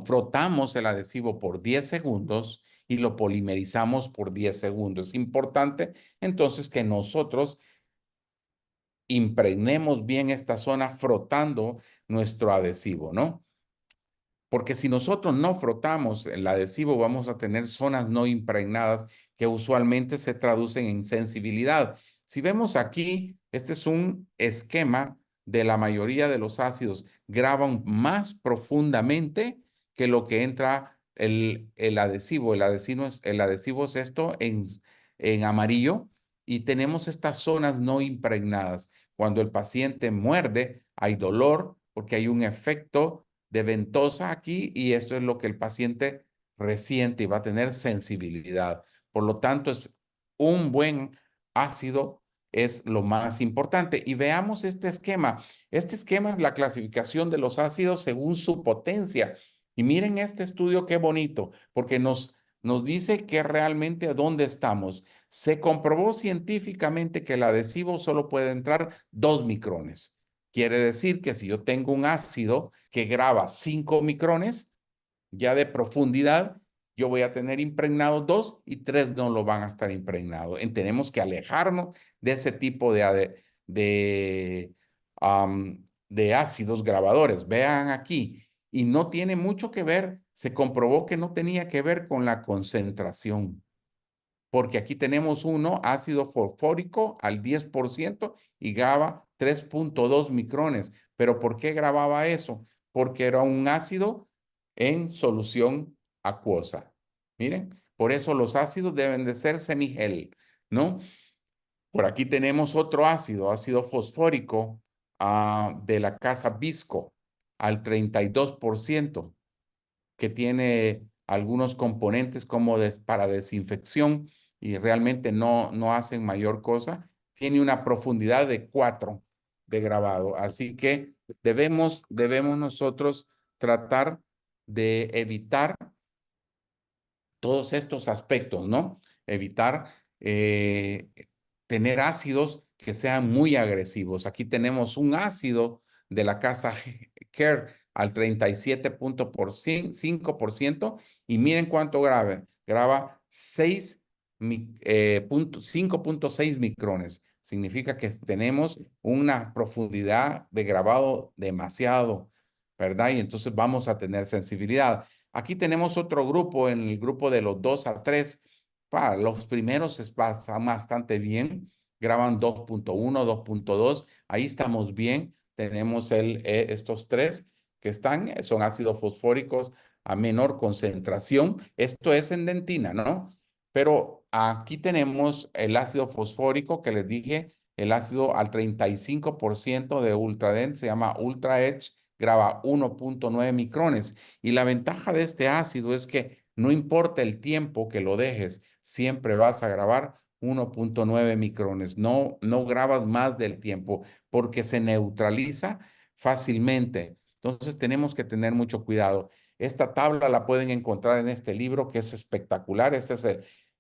frotamos el adhesivo por 10 segundos y lo polimerizamos por 10 segundos. Es importante entonces que nosotros impregnemos bien esta zona frotando nuestro adhesivo, ¿no? Porque si nosotros no frotamos el adhesivo, vamos a tener zonas no impregnadas que usualmente se traducen en sensibilidad. Si vemos aquí, este es un esquema de la mayoría de los ácidos. Graban más profundamente que lo que entra el adhesivo. El adhesivo es esto en amarillo y tenemos estas zonas no impregnadas. Cuando el paciente muerde, hay dolor porque hay un efecto de ventosa aquí y eso es lo que el paciente resiente y va a tener sensibilidad. Por lo tanto, es un buen ácido es lo más importante. Y veamos este esquema. Este esquema es la clasificación de los ácidos según su potencia. Y miren este estudio qué bonito, porque nos dice que realmente a dónde estamos. Se comprobó científicamente que el adhesivo solo puede entrar 2 micrones. Quiere decir que si yo tengo un ácido que graba 5 micrones ya de profundidad, yo voy a tener impregnados 2 y 3 no lo van a estar impregnados. Tenemos que alejarnos de ese tipo de ácidos grabadores. Vean aquí, y no tiene mucho que ver, se comprobó que no tenía que ver con la concentración porque aquí tenemos uno ácido fosfórico al 10% y graba 3.2 micrones. ¿Pero por qué grababa eso? Porque era un ácido en solución acuosa. Miren, por eso los ácidos deben de ser semigel, ¿no? Por aquí tenemos otro ácido fosfórico de la casa Visco al 32%, que tiene algunos componentes como para desinfección y realmente no hacen mayor cosa. Tiene una profundidad de 4 de grabado. Así que debemos nosotros tratar de evitar todos estos aspectos, ¿no? Evitar tener ácidos que sean muy agresivos. Aquí tenemos un ácido de la casa Care al 37.5% y miren cuánto graba 5.6 micrones. Significa que tenemos una profundidad de grabado demasiado, ¿verdad? Y entonces vamos a tener sensibilidad. Aquí tenemos otro grupo, en el grupo de los 2 a 3. Para los primeros están bastante bien, graban 2.1, 2.2. Ahí estamos bien. Tenemos estos 3 que son ácidos fosfóricos a menor concentración. Esto es en dentina, ¿no? Pero aquí tenemos el ácido fosfórico que les dije, el ácido al 35% de Ultradent, se llama Ultra Edge, graba 1.9 micrones. Y la ventaja de este ácido es que no importa el tiempo que lo dejes, siempre vas a grabar 1.9 micrones. No grabas más del tiempo porque se neutraliza fácilmente. Entonces tenemos que tener mucho cuidado. Esta tabla la pueden encontrar en este libro que es espectacular. Esta es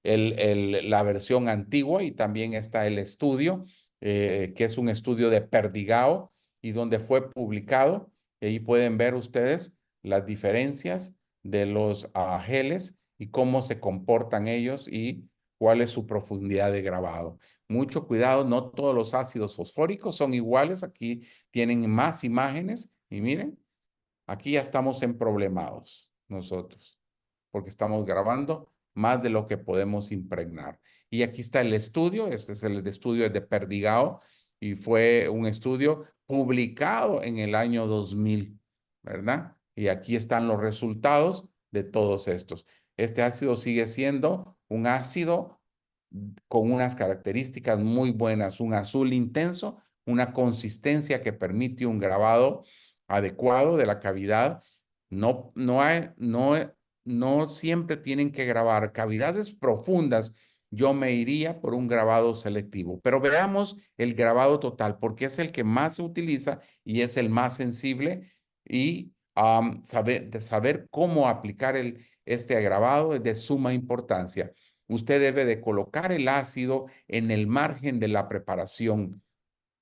la versión antigua y también está el estudio, que es un estudio de Perdigao y donde fue publicado. Y ahí pueden ver ustedes las diferencias de los geles y cómo se comportan ellos y cuál es su profundidad de grabado. Mucho cuidado, no todos los ácidos fosfóricos son iguales. Aquí tienen más imágenes y miren, aquí ya estamos en problemados nosotros, porque estamos grabando más de lo que podemos impregnar. Y aquí está el estudio, este es el estudio de Perdigao y fue un estudio publicado en el año 2000, ¿verdad? Y aquí están los resultados de todos estos. Este ácido sigue siendo un ácido con unas características muy buenas, un azul intenso, una consistencia que permite un grabado adecuado de la cavidad. No siempre tienen que grabar cavidades profundas. Yo me iría por un grabado selectivo, pero veamos el grabado total porque es el que más se utiliza y es el más sensible y saber cómo aplicar este grabado es de suma importancia. Usted debe de colocar el ácido en el margen de la preparación.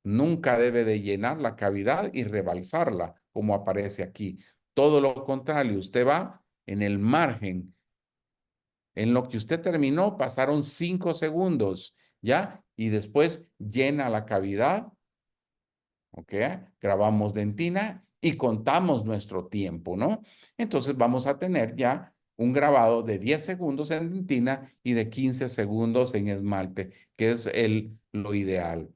Nunca debe de llenar la cavidad y rebalsarla, como aparece aquí. Todo lo contrario, usted va en el margen. En lo que usted terminó, pasaron 5 segundos, ¿ya? Y después llena la cavidad, ¿ok? Grabamos dentina y contamos nuestro tiempo, ¿no? Entonces vamos a tener ya un grabado de 10 segundos en dentina y de 15 segundos en esmalte, que es lo ideal.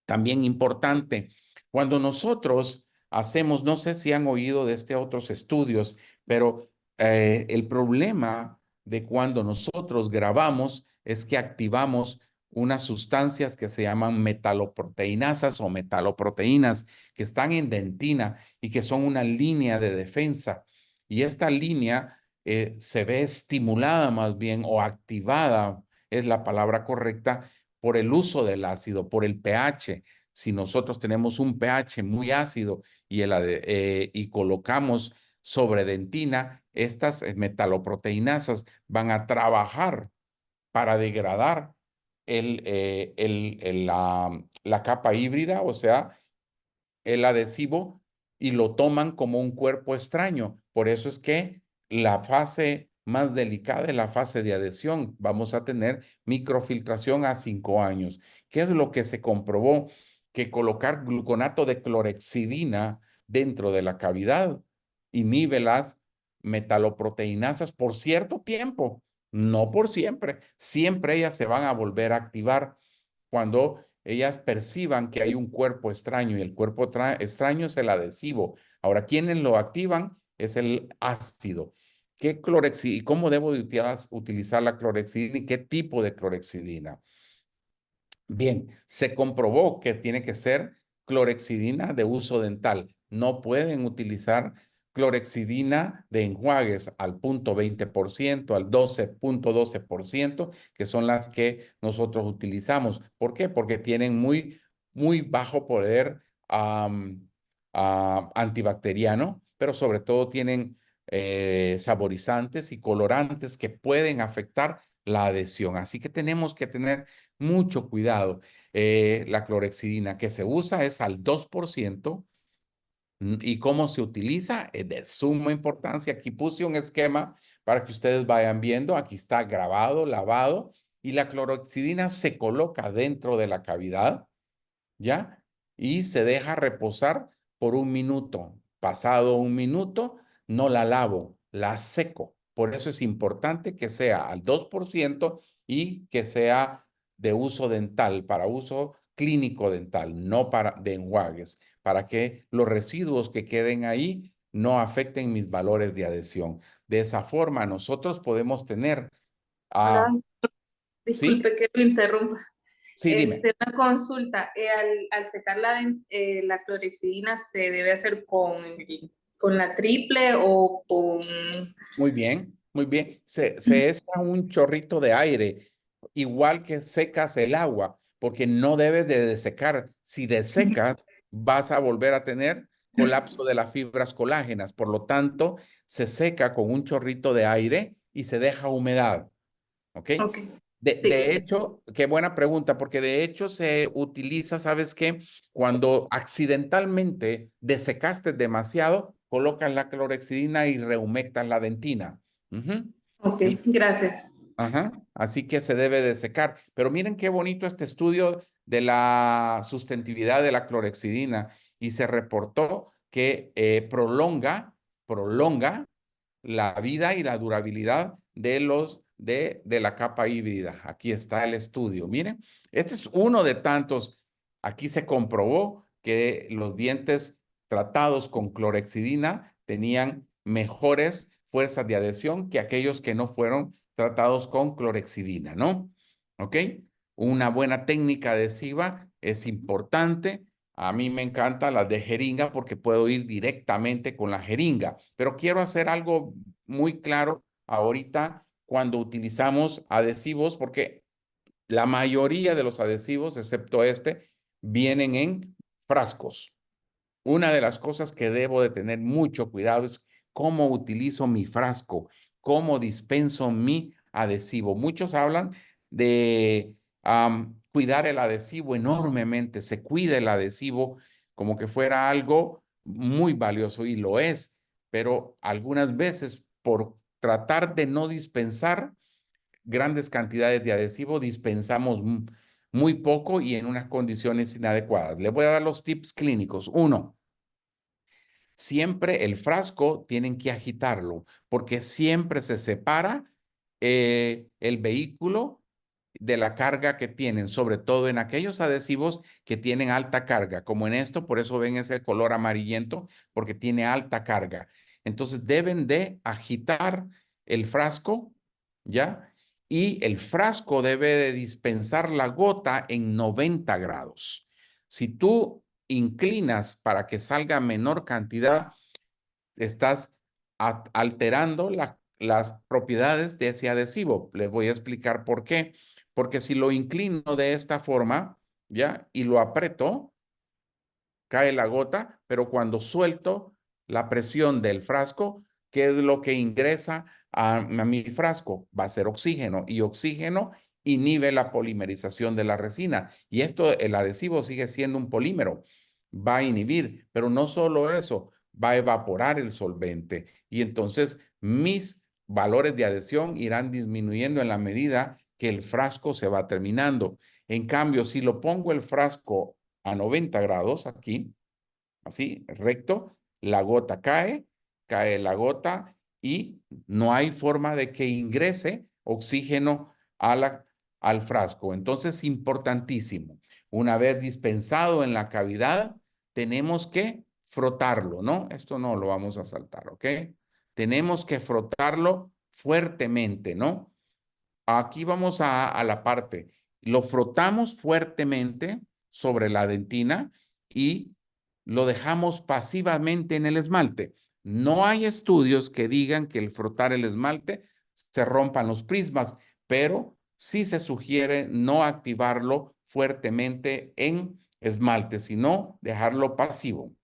También importante, cuando nosotros hacemos, no sé si han oído de otros estudios, pero el problema de cuando nosotros grabamos es que activamos unas sustancias que se llaman metaloproteinasas o metaloproteínas que están en dentina y que son una línea de defensa. Y esta línea se ve estimulada más bien o activada, es la palabra correcta, por el uso del ácido, por el pH. Si nosotros tenemos un pH muy ácido y colocamos sobre dentina, estas metaloproteinasas van a trabajar para degradar la capa híbrida, o sea, el adhesivo, y lo toman como un cuerpo extraño. Por eso es que la fase más delicada es la fase de adhesión. Vamos a tener microfiltración a 5 años. ¿Qué es lo que se comprobó? Que colocar gluconato de clorexidina dentro de la cavidad inhibe las metaloproteinasas por cierto tiempo, no por siempre. Siempre ellas se van a volver a activar cuando ellas perciban que hay un cuerpo extraño y el cuerpo extraño es el adhesivo. Ahora, ¿quiénes lo activan? Es el ácido. ¿Qué clorexidina? ¿Y cómo debo de utilizar la clorexidina y qué tipo de clorexidina? Bien, se comprobó que tiene que ser clorexidina de uso dental. No pueden utilizar clorexidina de enjuagues al 0.20%, al 12.12%, que son las que nosotros utilizamos. ¿Por qué? Porque tienen muy bajo poder antibacteriano, pero sobre todo tienen saborizantes y colorantes que pueden afectar la adhesión. Así que tenemos que tener mucho cuidado. La clorexidina que se usa es al 2%. ¿Y cómo se utiliza? Es de suma importancia. Aquí puse un esquema para que ustedes vayan viendo. Aquí está grabado, lavado, y la clorexidina se coloca dentro de la cavidad, ¿ya? Y se deja reposar por 1 minuto. Pasado 1 minuto, no la lavo, la seco. Por eso es importante que sea al 2% y que sea de uso dental, para uso clínico dental, no para de enjuagues, para que los residuos que queden ahí no afecten mis valores de adhesión. De esa forma, nosotros podemos tener, Hola, ¿sí? disculpe que lo interrumpa. Sí, dime. Una consulta. Al secar la clorexidina, ¿se debe hacer con la triple o con...? Muy bien, muy bien. Se echa un chorrito de aire, igual que secas el agua, porque no debes de desecar. Si desecas, vas a volver a tener colapso de las fibras colágenas. Por lo tanto, se seca con un chorrito de aire y se deja humedad. ¿Ok? Ok, De sí. hecho, qué buena pregunta, porque de hecho se utiliza, ¿sabes qué? Cuando accidentalmente desecaste demasiado, colocas la clorexidina y rehumectas la dentina. Ujú. Ok, gracias. Ajá. Así que se debe de secar. Pero miren qué bonito este estudio de la sustentabilidad de la clorexidina, y se reportó que prolonga la vida y la durabilidad de la capa híbrida. Aquí está el estudio. Miren, este es uno de tantos. Aquí se comprobó que los dientes tratados con clorexidina tenían mejores fuerzas de adhesión que aquellos que no fueron tratados con clorexidina, ¿no? ¿Ok? Una buena técnica adhesiva es importante. A mí me encanta la de jeringa porque puedo ir directamente con la jeringa, pero quiero hacer algo muy claro ahorita cuando utilizamos adhesivos, porque la mayoría de los adhesivos, excepto este, vienen en frascos. Una de las cosas que debo de tener mucho cuidado es cómo utilizo mi frasco, cómo dispenso mi adhesivo. Muchos hablan de cuidar el adhesivo enormemente, se cuida el adhesivo como que fuera algo muy valioso, y lo es, pero algunas veces por tratar de no dispensar grandes cantidades de adhesivo, dispensamos muy poco y en unas condiciones inadecuadas. Le voy a dar los tips clínicos. Uno, siempre el frasco tienen que agitarlo porque siempre se separa el vehículo de la carga que tienen, sobre todo en aquellos adhesivos que tienen alta carga, como en esto, por eso ven ese color amarillento, porque tiene alta carga. Entonces deben de agitar el frasco, ¿ya? Y el frasco debe de dispensar la gota en 90 grados. Si tú inclinas para que salga menor cantidad, estás alterando las propiedades de ese adhesivo. Les voy a explicar por qué. Porque si lo inclino de esta forma, ¿ya? Y lo aprieto, cae la gota, pero cuando suelto la presión del frasco, ¿qué es lo que ingresa a mi frasco? Va a ser oxígeno, y oxígeno inhibe la polimerización de la resina. Y esto, el adhesivo sigue siendo un polímero, va a inhibir, pero no solo eso, va a evaporar el solvente. Y entonces mis valores de adhesión irán disminuyendo en la medida que el frasco se va terminando. En cambio, si lo pongo el frasco a 90 grados aquí, así, recto, la gota cae, cae la gota y no hay forma de que ingrese oxígeno al frasco. Entonces, importantísimo. Una vez dispensado en la cavidad, tenemos que frotarlo, ¿no? Esto no lo vamos a saltar, ¿ok? Tenemos que frotarlo fuertemente, ¿no? Aquí vamos a la parte. Lo frotamos fuertemente sobre la dentina y lo dejamos pasivamente en el esmalte. No hay estudios que digan que el frotar el esmalte se rompan los prismas, pero sí se sugiere no activarlo fuertemente en esmalte, sino dejarlo pasivo.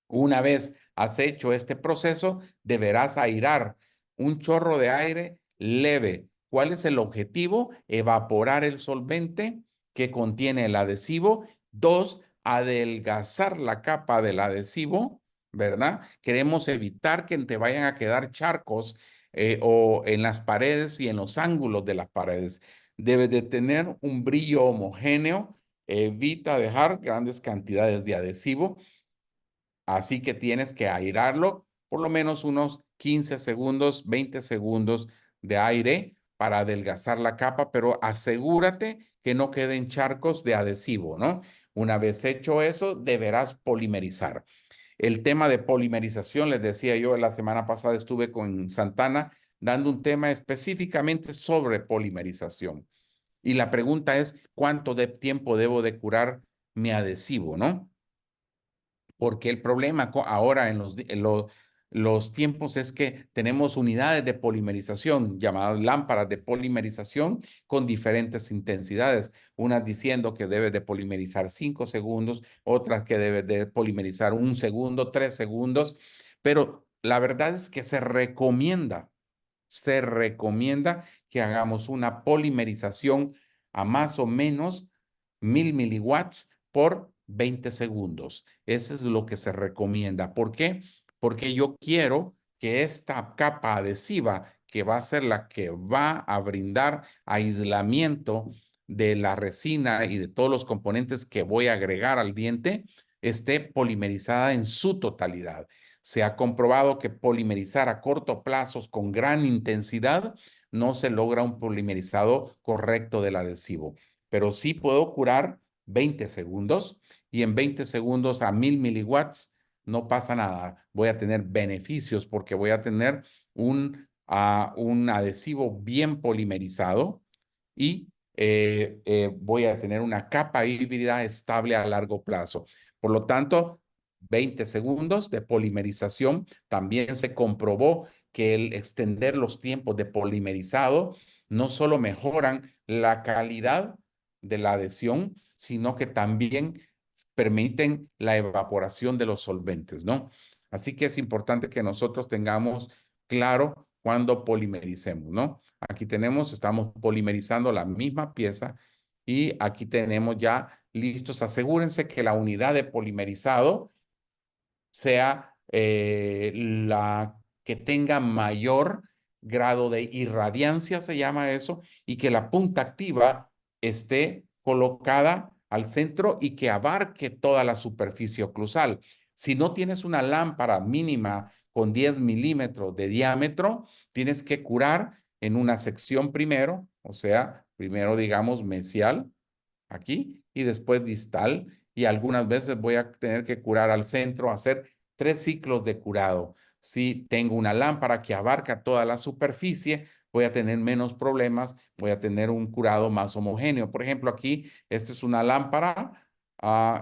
Una vez has hecho este proceso, deberás airar un chorro de aire leve. ¿Cuál es el objetivo? Evaporar el solvente que contiene el adhesivo. 2, adelgazar la capa del adhesivo, ¿verdad? Queremos evitar que te vayan a quedar charcos o en las paredes y en los ángulos de las paredes. Debe de tener un brillo homogéneo. Evita dejar grandes cantidades de adhesivo. Así que tienes que airarlo por lo menos unos 15 segundos, 20 segundos de aire para adelgazar la capa, pero asegúrate que no queden charcos de adhesivo, ¿no? Una vez hecho eso, deberás polimerizar. El tema de polimerización, les decía yo, la semana pasada estuve con Santana dando un tema específicamente sobre polimerización. Y la pregunta es, ¿cuánto de tiempo debo de curar mi adhesivo, no? Porque el problema ahora en los tiempos es que tenemos unidades de polimerización, llamadas lámparas de polimerización, con diferentes intensidades. Unas diciendo que debe de polimerizar 5 segundos, otras que debe de polimerizar 1 segundo, 3 segundos. Pero la verdad es que se recomienda que hagamos una polimerización a más o menos 1000 miliwatts por 20 segundos. Eso es lo que se recomienda. ¿Por qué? Porque yo quiero que esta capa adhesiva, que va a ser la que va a brindar aislamiento de la resina y de todos los componentes que voy a agregar al diente, esté polimerizada en su totalidad. Se ha comprobado que polimerizar a corto plazo con gran intensidad no se logra un polimerizado correcto del adhesivo, pero sí puedo curar 20 segundos y en 20 segundos a 1000 miliwatts no pasa nada. Voy a tener beneficios porque voy a tener un adhesivo bien polimerizado y voy a tener una capa híbrida estable a largo plazo. Por lo tanto, 20 segundos de polimerización. También se comprobó que el extender los tiempos de polimerizado no solo mejoran la calidad de la adhesión, sino que también permiten la evaporación de los solventes, ¿no? Así que es importante que nosotros tengamos claro cuando polimericemos, ¿no? Aquí estamos polimerizando la misma pieza y aquí tenemos ya listos. Asegúrense que la unidad de polimerizado sea la que tenga mayor grado de irradiancia, se llama eso, y que la punta activa esté colocada al centro y que abarque toda la superficie oclusal. Si no tienes una lámpara mínima con 10 milímetros de diámetro, tienes que curar en una sección primero, o sea, primero digamos mesial, aquí, y después distal, y algunas veces voy a tener que curar al centro, hacer 3 ciclos de curado. Si tengo una lámpara que abarca toda la superficie, voy a tener menos problemas, voy a tener un curado más homogéneo. Por ejemplo, aquí, esta es una lámpara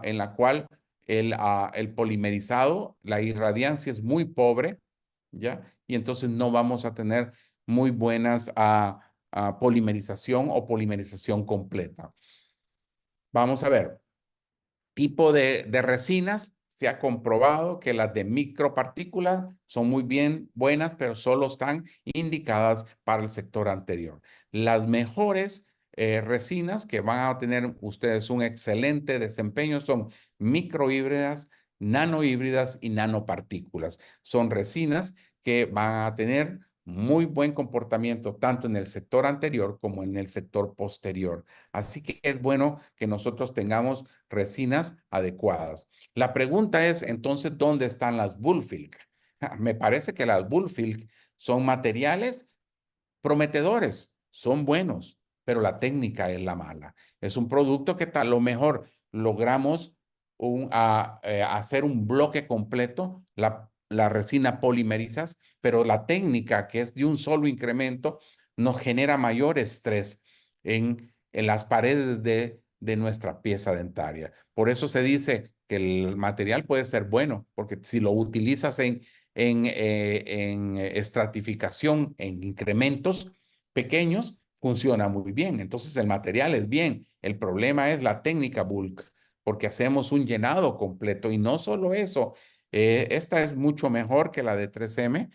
en la cual el polimerizado, la irradiancia es muy pobre, ¿ya? Y entonces no vamos a tener muy buenas polimerización o polimerización completa. Vamos a ver, tipo de resinas. Se ha comprobado que las de micropartículas son muy bien buenas, pero solo están indicadas para el sector anterior. Las mejores resinas que van a tener ustedes un excelente desempeño son microhíbridas, nanohíbridas y nanopartículas. Son resinas que van a tener muy buen comportamiento tanto en el sector anterior como en el sector posterior. Así que es bueno que nosotros tengamos resinas adecuadas. La pregunta es entonces, ¿dónde están las Bullfilk? Me parece que las Bullfilk son materiales prometedores, son buenos, pero la técnica es la mala. Es un producto que a lo mejor logramos hacer un bloque completo, la resina polimerizas, pero la técnica que es de un solo incremento nos genera mayor estrés en las paredes de nuestra pieza dentaria. Por eso se dice que el material puede ser bueno, porque si lo utilizas en estratificación, en incrementos pequeños, funciona muy bien. Entonces el material es bien. El problema es la técnica bulk, porque hacemos un llenado completo y no solo eso. Esta es mucho mejor que la de 3M.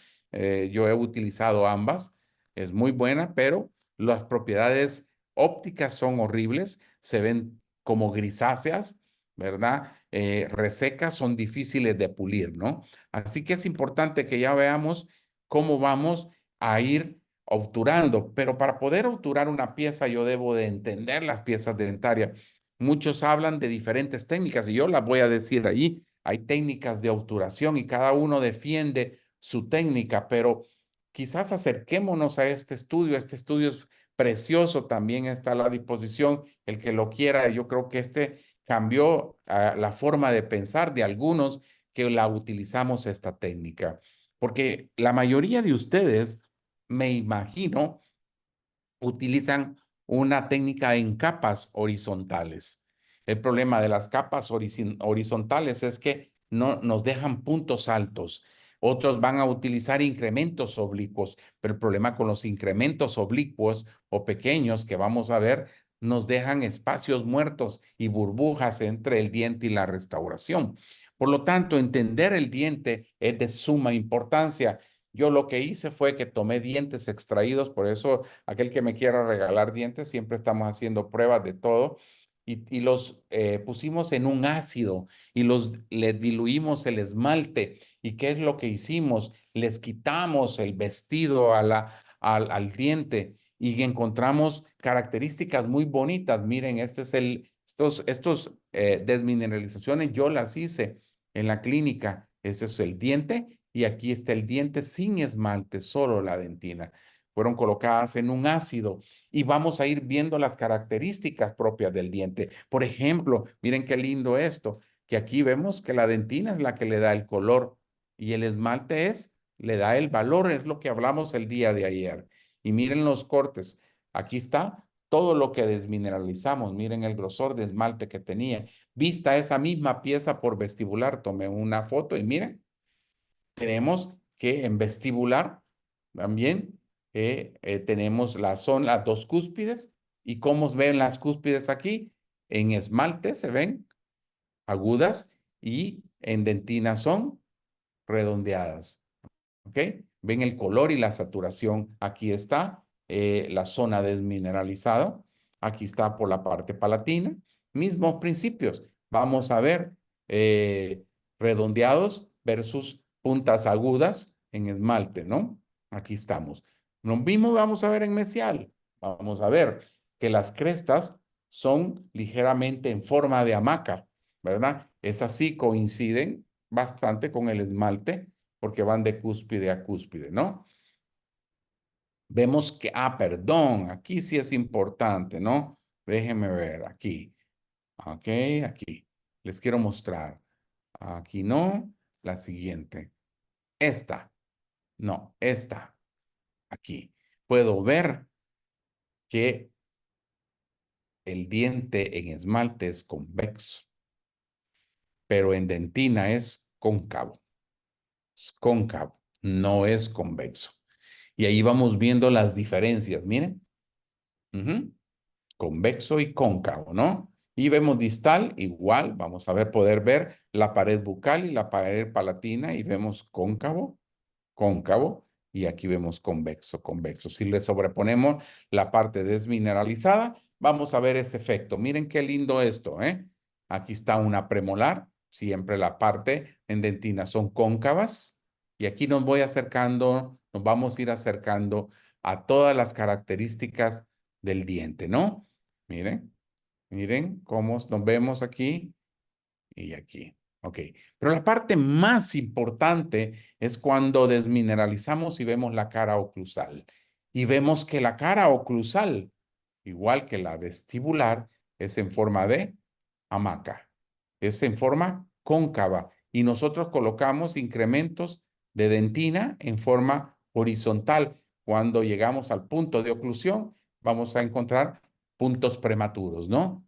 Yo he utilizado ambas. Es muy buena, pero las propiedades ópticas son horribles. Se ven como grisáceas, ¿verdad? Resecas, son difíciles de pulir, ¿no? Así que es importante que ya veamos cómo vamos a ir obturando, pero para poder obturar una pieza yo debo de entender las piezas dentarias. Muchos hablan de diferentes técnicas y yo las voy a decir allí. Hay técnicas de obturación y cada uno defiende su técnica, pero quizás acerquémonos a este estudio. Este estudio es precioso, también está a la disposición el que lo quiera. Yo creo que este cambió la forma de pensar de algunos que la utilizamos esta técnica, porque la mayoría de ustedes, me imagino, utilizan una técnica en capas horizontales. El problema de las capas horizontales es que no nos dejan puntos altos. Otros van a utilizar incrementos oblicuos, pero el problema con los incrementos oblicuos o pequeños que vamos a ver nos dejan espacios muertos y burbujas entre el diente y la restauración. Por lo tanto, entender el diente es de suma importancia. Yo lo que hice fue que tomé dientes extraídos, por eso aquel que me quiera regalar dientes, siempre estamos haciendo pruebas de todo y los pusimos en un ácido y les diluimos el esmalte. ¿Y qué es lo que hicimos? Les quitamos el vestido al diente y encontramos características muy bonitas. Miren, estos desmineralizaciones yo las hice en la clínica. Ese es el diente y aquí está el diente sin esmalte, solo la dentina. Fueron colocadas en un ácido y vamos a ir viendo las características propias del diente. Por ejemplo, miren qué lindo esto, que aquí vemos que la dentina es la que le da el color y el esmalte le da el valor, es lo que hablamos el día de ayer. Y miren los cortes, aquí está todo lo que desmineralizamos, miren el grosor de esmalte que tenía. Vista esa misma pieza por vestibular, tomé una foto y miren, tenemos que en vestibular también tenemos son las dos cúspides. ¿Y cómo ven las cúspides aquí? En esmalte se ven agudas y en dentina son redondeadas. ¿Ok? Ven el color y la saturación. Aquí está la zona desmineralizada. Aquí está por la parte palatina. Mismos principios. Vamos a ver redondeados versus puntas agudas en esmalte, ¿no? Aquí estamos. Lo mismo vamos a ver en mesial. Vamos a ver que las crestas son ligeramente en forma de hamaca, ¿verdad? Es así, coinciden, bastante con el esmalte porque van de cúspide a cúspide, ¿no? Vemos que, perdón, aquí sí es importante, ¿no? Déjenme ver, aquí. Ok, aquí. Les quiero mostrar. Aquí no, la siguiente. Esta, no, esta, aquí. Puedo ver que el diente en esmalte es convexo, pero en dentina es cóncavo. Es cóncavo, no es convexo. Y ahí vamos viendo las diferencias, miren. Convexo y cóncavo, ¿no? Y vemos distal, igual, vamos a ver, poder ver la pared bucal y la pared palatina y vemos cóncavo, cóncavo, y aquí vemos convexo, convexo. Si le sobreponemos la parte desmineralizada, vamos a ver ese efecto. Miren qué lindo esto, ¿eh? Aquí está una premolar, siempre la parte en dentina son cóncavas, y aquí nos voy acercando, nos vamos a ir acercando a todas las características del diente, ¿no? Miren, miren cómo nos vemos aquí y aquí. Ok, pero la parte más importante es cuando desmineralizamos y vemos la cara oclusal. Y vemos que la cara oclusal, igual que la vestibular, es en forma de hamaca. Es en forma cóncava. Y nosotros colocamos incrementos de dentina en forma horizontal. Cuando llegamos al punto de oclusión, vamos a encontrar puntos prematuros, ¿no?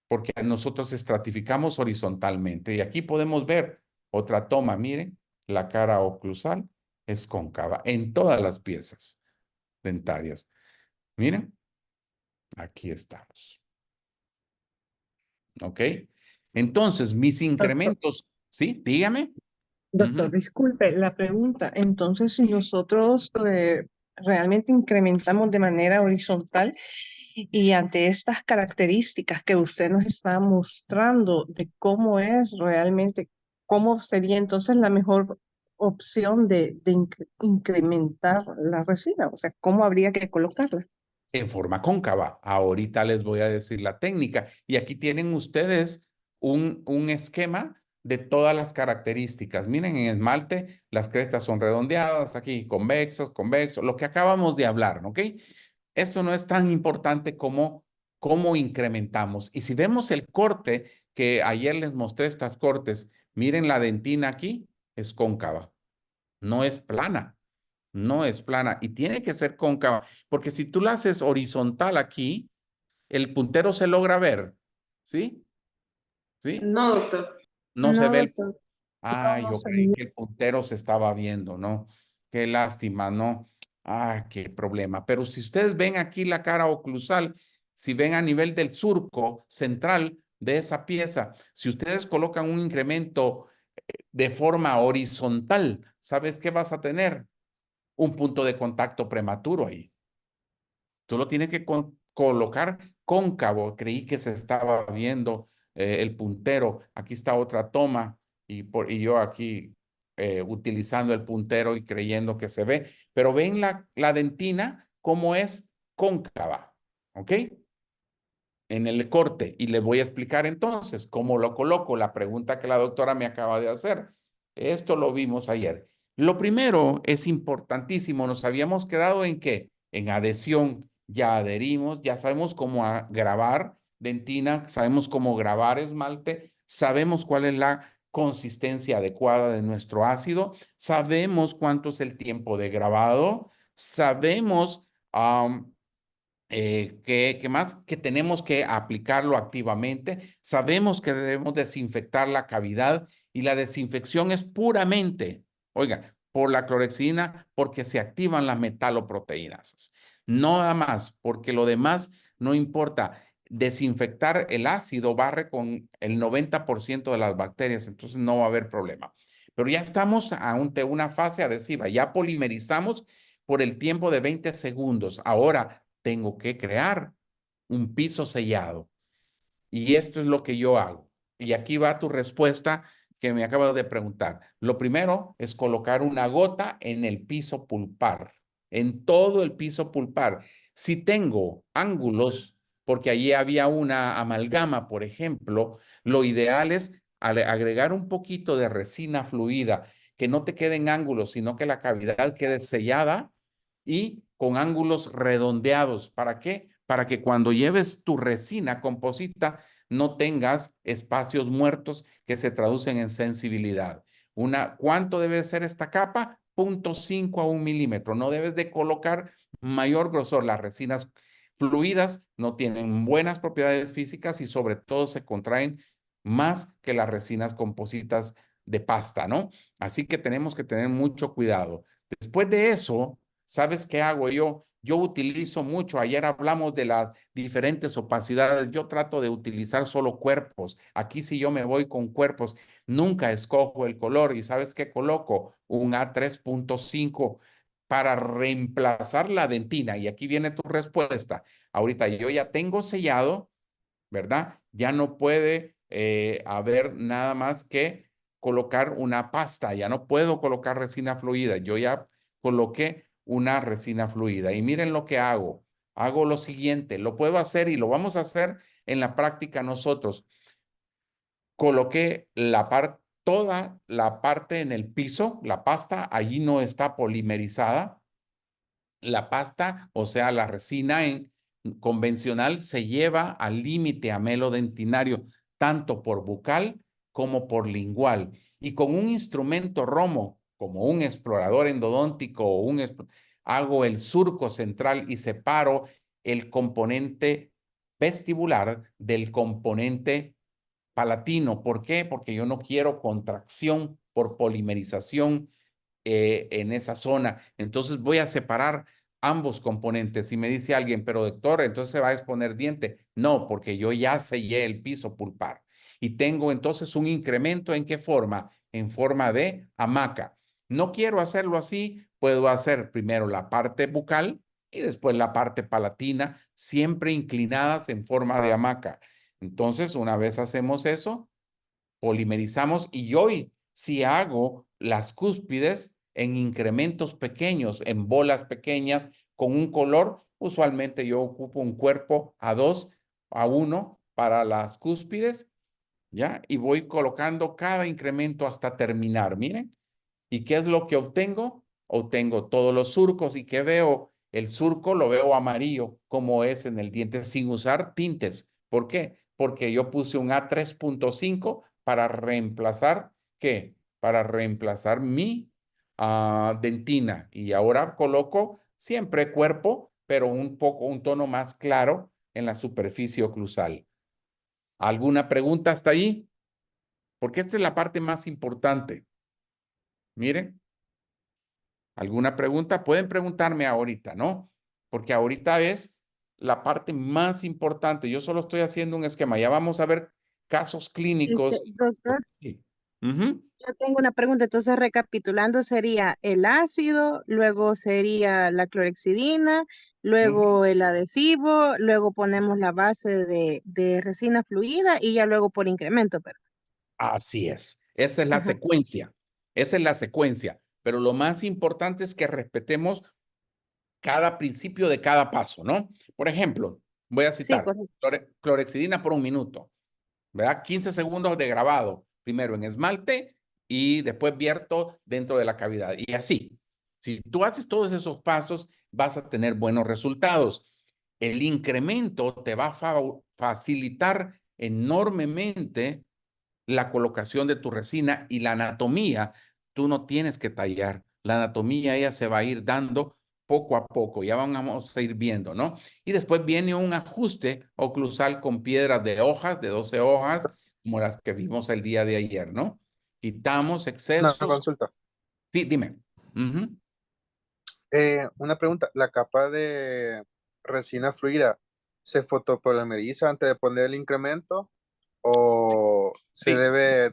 Porque nosotros estratificamos horizontalmente. Y aquí podemos ver otra toma, miren, la cara oclusal es cóncava en todas las piezas dentarias. Miren, aquí estamos. ¿Ok? Entonces, mis Doctor, incrementos, ¿sí? Dígame. doctor, disculpe la pregunta. Entonces, si nosotros realmente incrementamos de manera horizontal y ante estas características que usted nos está mostrando de cómo es realmente, cómo sería entonces la mejor opción de incrementar la resina, o sea, cómo habría que colocarla. En forma cóncava. Ahorita les voy a decir la técnica. Y aquí tienen ustedes un esquema de todas las características. Miren, en esmalte las crestas son redondeadas, aquí convexos, convexos, lo que acabamos de hablar, ¿ok? Esto no es tan importante como cómo incrementamos. Y si vemos el corte, que ayer les mostré estos cortes, miren la dentina aquí, es cóncava, no es plana. No es plana y tiene que ser cóncava, porque si tú la haces horizontal aquí, el puntero se logra ver, ¿sí? ¿Sí? No, doctor. No se No, ve el... doctor, no, Ay, no yo creí sabía. que el puntero se estaba viendo, ¿no? Qué lástima, ¿no? Ah, qué problema. Pero si ustedes ven aquí la cara oclusal, si ven a nivel del surco central de esa pieza, si ustedes colocan un incremento de forma horizontal, ¿sabes qué vas a tener? Un punto de contacto prematuro ahí. Tú lo tienes que colocar cóncavo. Creí que se estaba viendo el puntero. Aquí está otra toma y yo aquí utilizando el puntero y creyendo que se ve. Pero ven la dentina como es cóncava, ¿ok? En el corte. Y le voy a explicar entonces cómo lo coloco. La pregunta que la doctora me acaba de hacer. Esto lo vimos ayer. Lo primero es importantísimo. Nos habíamos quedado en qué? En adhesión. Ya adherimos, ya sabemos cómo grabar dentina, sabemos cómo grabar esmalte, sabemos cuál es la consistencia adecuada de nuestro ácido, sabemos cuánto es el tiempo de grabado, sabemos ¿qué más? Que tenemos que aplicarlo activamente. Sabemos que debemos desinfectar la cavidad y la desinfección es puramente, oiga, por la clorexidina, porque se activan las metaloproteínas. No nada más, porque lo demás no importa. Desinfectar el ácido barre con el 90% de las bacterias, entonces no va a haber problema. Pero ya estamos ante una fase adhesiva, ya polimerizamos por el tiempo de 20 segundos. Ahora tengo que crear un piso sellado. Y esto es lo que yo hago. Y aquí va tu respuesta que me acabas de preguntar. Lo primero es colocar una gota en el piso pulpar, en todo el piso pulpar. Si tengo ángulos, porque allí había una amalgama, por ejemplo, lo ideal es agregar un poquito de resina fluida, que no te queden ángulos, sino que la cavidad quede sellada y con ángulos redondeados. ¿Para qué? Para que cuando lleves tu resina composita no tengas espacios muertos que se traducen en sensibilidad. ¿Cuánto debe ser esta capa? 0.5 a 1 milímetro. No debes de colocar mayor grosor. Las resinas fluidas no tienen buenas propiedades físicas y sobre todo se contraen más que las resinas compositas de pasta, ¿no? Así que tenemos que tener mucho cuidado. Después de eso, ¿sabes qué hago yo? Yo utilizo mucho, ayer hablamos de las diferentes opacidades, yo trato de utilizar solo cuerpos. Aquí si yo me voy con cuerpos, nunca escojo el color y ¿sabes qué coloco? Un A3.5 para reemplazar la dentina. Y aquí viene tu respuesta. Ahorita yo ya tengo sellado, ¿verdad? Ya no puede haber nada más que colocar una pasta, ya no puedo colocar resina fluida, yo ya coloqué una resina fluida. Y miren lo que hago. Hago lo siguiente, lo puedo hacer y lo vamos a hacer en la práctica nosotros. Coloqué toda la parte en el piso, la pasta, allí no está polimerizada. La pasta, o sea, la resina convencional se lleva al límite amelodentinario, tanto por bucal como por lingual. Y con un instrumento romo, como un explorador endodóntico o hago el surco central y separo el componente vestibular del componente palatino. ¿Por qué? Porque yo no quiero contracción por polimerización en esa zona. Entonces voy a separar ambos componentes. Si me dice alguien, pero doctor, entonces se va a exponer diente. No, porque yo ya sellé el piso pulpar. Y tengo entonces un incremento. ¿En qué forma? En forma de hamaca. No quiero hacerlo así. Puedo hacer primero la parte bucal y después la parte palatina, siempre inclinadas en forma de hamaca. Entonces, una vez hacemos eso, polimerizamos y hoy si hago las cúspides en incrementos pequeños, en bolas pequeñas, con un color, usualmente yo ocupo un cuerpo A2, A1 para las cúspides, ¿ya? Y voy colocando cada incremento hasta terminar, miren. ¿Y qué es lo que obtengo? Obtengo todos los surcos y ¿qué veo? El surco lo veo amarillo, como es en el diente, sin usar tintes. ¿Por qué? Porque yo puse un A3.5 para reemplazar, ¿qué? Para reemplazar mi dentina. Y ahora coloco siempre cuerpo, pero un tono más claro en la superficie oclusal. ¿Alguna pregunta hasta ahí? Porque esta es la parte más importante. Miren. ¿Alguna pregunta? Pueden preguntarme ahorita, ¿no? Porque ahorita es la parte más importante. Yo solo estoy haciendo un esquema. Ya vamos a ver casos clínicos. Doctor, Sí. Ujú. yo tengo una pregunta. Entonces, recapitulando, sería el ácido, luego sería la clorexidina, luego el adhesivo, luego ponemos la base de resina fluida y ya luego por incremento, pero. Así es. Esa es la Ajá. secuencia. Esa es la secuencia. Pero lo más importante es que respetemos cada principio de cada paso, ¿no? Por ejemplo, voy a Sí, citar correcto. clorexidina por 1 minuto. ¿Verdad? 15 segundos de grabado, primero en esmalte y después vierto dentro de la cavidad. Y así, si tú haces todos esos pasos, vas a tener buenos resultados. El incremento te va a facilitar enormemente la colocación de tu resina y la anatomía. Tú no tienes que tallar. La anatomía ella se va a ir dando poco a poco, ya vamos a ir viendo, ¿no? Y después viene un ajuste oclusal con piedras de hojas, de 12 hojas, como las que vimos el día de ayer, ¿no? Quitamos Una excesos. consulta. Sí, dime. Ujú. Una pregunta. ¿La capa de resina fluida se fotopolimeriza antes de poner el incremento o se Sí. debe No,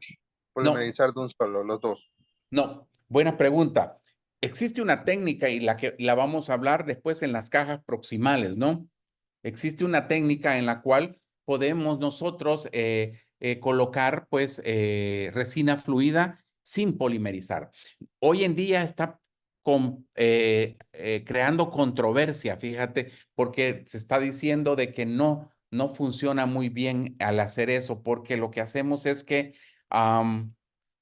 polimerizar de un solo, los dos? no. Buena pregunta. Existe una técnica y la vamos a hablar después en las cajas proximales, ¿no? Existe una técnica en la cual podemos nosotros colocar pues resina fluida sin polimerizar. Hoy en día está creando controversia, fíjate, porque se está diciendo de que no funciona muy bien al hacer eso, porque lo que hacemos es que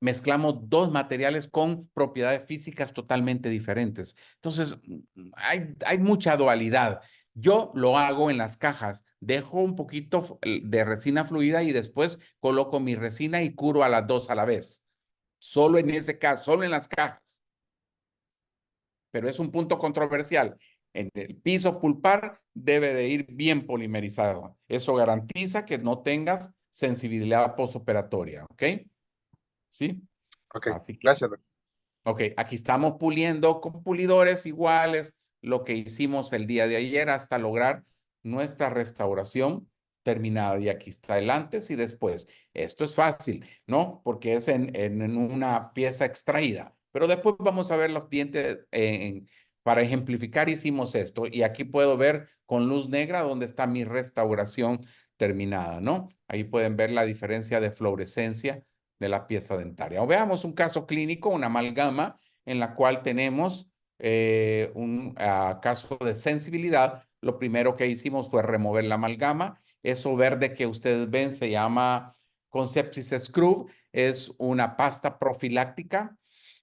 mezclamos dos materiales con propiedades físicas totalmente diferentes. Entonces, hay mucha dualidad. Yo lo hago en las cajas, dejo un poquito de resina fluida y después coloco mi resina y curo a las dos a la vez. Solo en ese caso, solo en las cajas. Pero es un punto controversial. En el piso pulpar debe de ir bien polimerizado. Eso garantiza que no tengas sensibilidad postoperatoria, ¿ok? ¿Sí? Ok, Así que, gracias, doctor. ok, aquí estamos puliendo con pulidores iguales lo que hicimos el día de ayer hasta lograr nuestra restauración terminada. Y aquí está el antes y después. Esto es fácil, ¿no? Porque es en una pieza extraída. Pero después vamos a ver los dientes para ejemplificar hicimos esto. Y aquí puedo ver con luz negra dónde está mi restauración terminada, ¿no? Ahí pueden ver la diferencia de fluorescencia de la pieza dentaria. O veamos un caso clínico, una amalgama en la cual tenemos un caso de sensibilidad. Lo primero que hicimos fue remover la amalgama. Eso verde que ustedes ven se llama Conceptis Scrub. Es una pasta profiláctica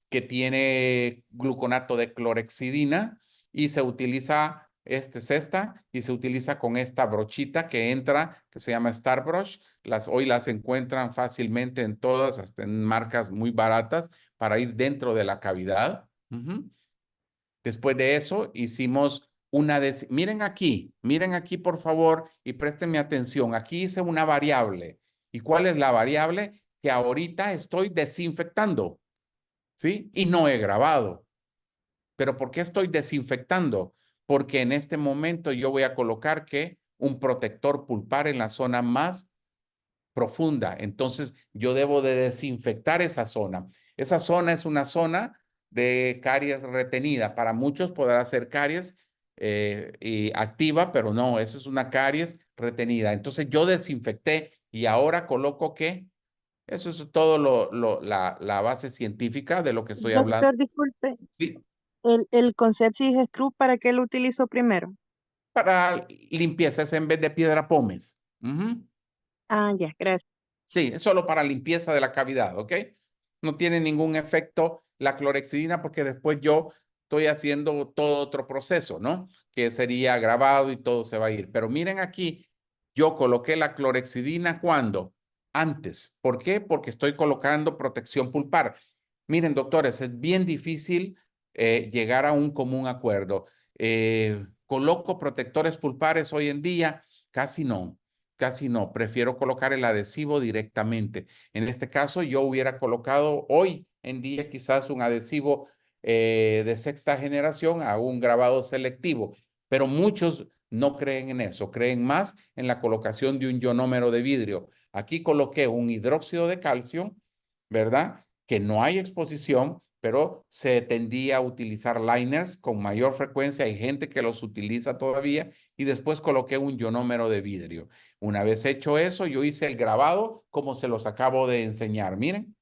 que tiene gluconato de clorexidina y se utiliza, es esta, y se utiliza con esta brochita que entra, que se llama Star Brush. Hoy las encuentran fácilmente en todas, hasta en marcas muy baratas, para ir dentro de la cavidad. Después de eso, hicimos miren aquí, por favor, y préstenme atención. Aquí hice una variable. ¿Y cuál es la variable? Que ahorita estoy desinfectando, ¿sí? Y no he grabado. ¿Pero por qué estoy desinfectando? Porque en este momento yo voy a colocar un protector pulpar en la zona más profunda. Entonces, yo debo de desinfectar esa zona. Esa zona es una zona de caries retenida. Para muchos podrá ser caries y activa, pero no, eso es una caries retenida. Entonces, yo desinfecté y ahora coloco ¿qué? Eso es todo la base científica de lo que estoy hablando. Doctor, disculpe, Sí, el Conceptis Screw, ¿para qué lo utilizó primero? para limpieza, es en vez de piedra pómez. Ah, ya, gracias. Sí, es solo para limpieza de la cavidad, ¿ok? No tiene ningún efecto la clorexidina porque después yo estoy haciendo todo otro proceso, ¿no? Que sería grabado y todo se va a ir. Pero miren aquí, yo coloqué la clorexidina ¿cuándo? Antes. ¿Por qué? Porque estoy colocando protección pulpar. Miren, doctores, es bien difícil llegar a un común acuerdo. ¿Coloco protectores pulpares hoy en día? Casi no. Casi no, prefiero colocar el adhesivo directamente. En este caso, yo hubiera colocado hoy en día quizás un adhesivo de sexta generación a un grabado selectivo, pero muchos no creen en eso, creen más en la colocación de un ionómero de vidrio. Aquí coloqué un hidróxido de calcio, ¿verdad? Que no hay exposición, pero se tendía a utilizar liners con mayor frecuencia. Hay gente que los utiliza todavía y después coloqué un ionómero de vidrio. Una vez hecho eso, yo hice el grabado como se los acabo de enseñar. Miren,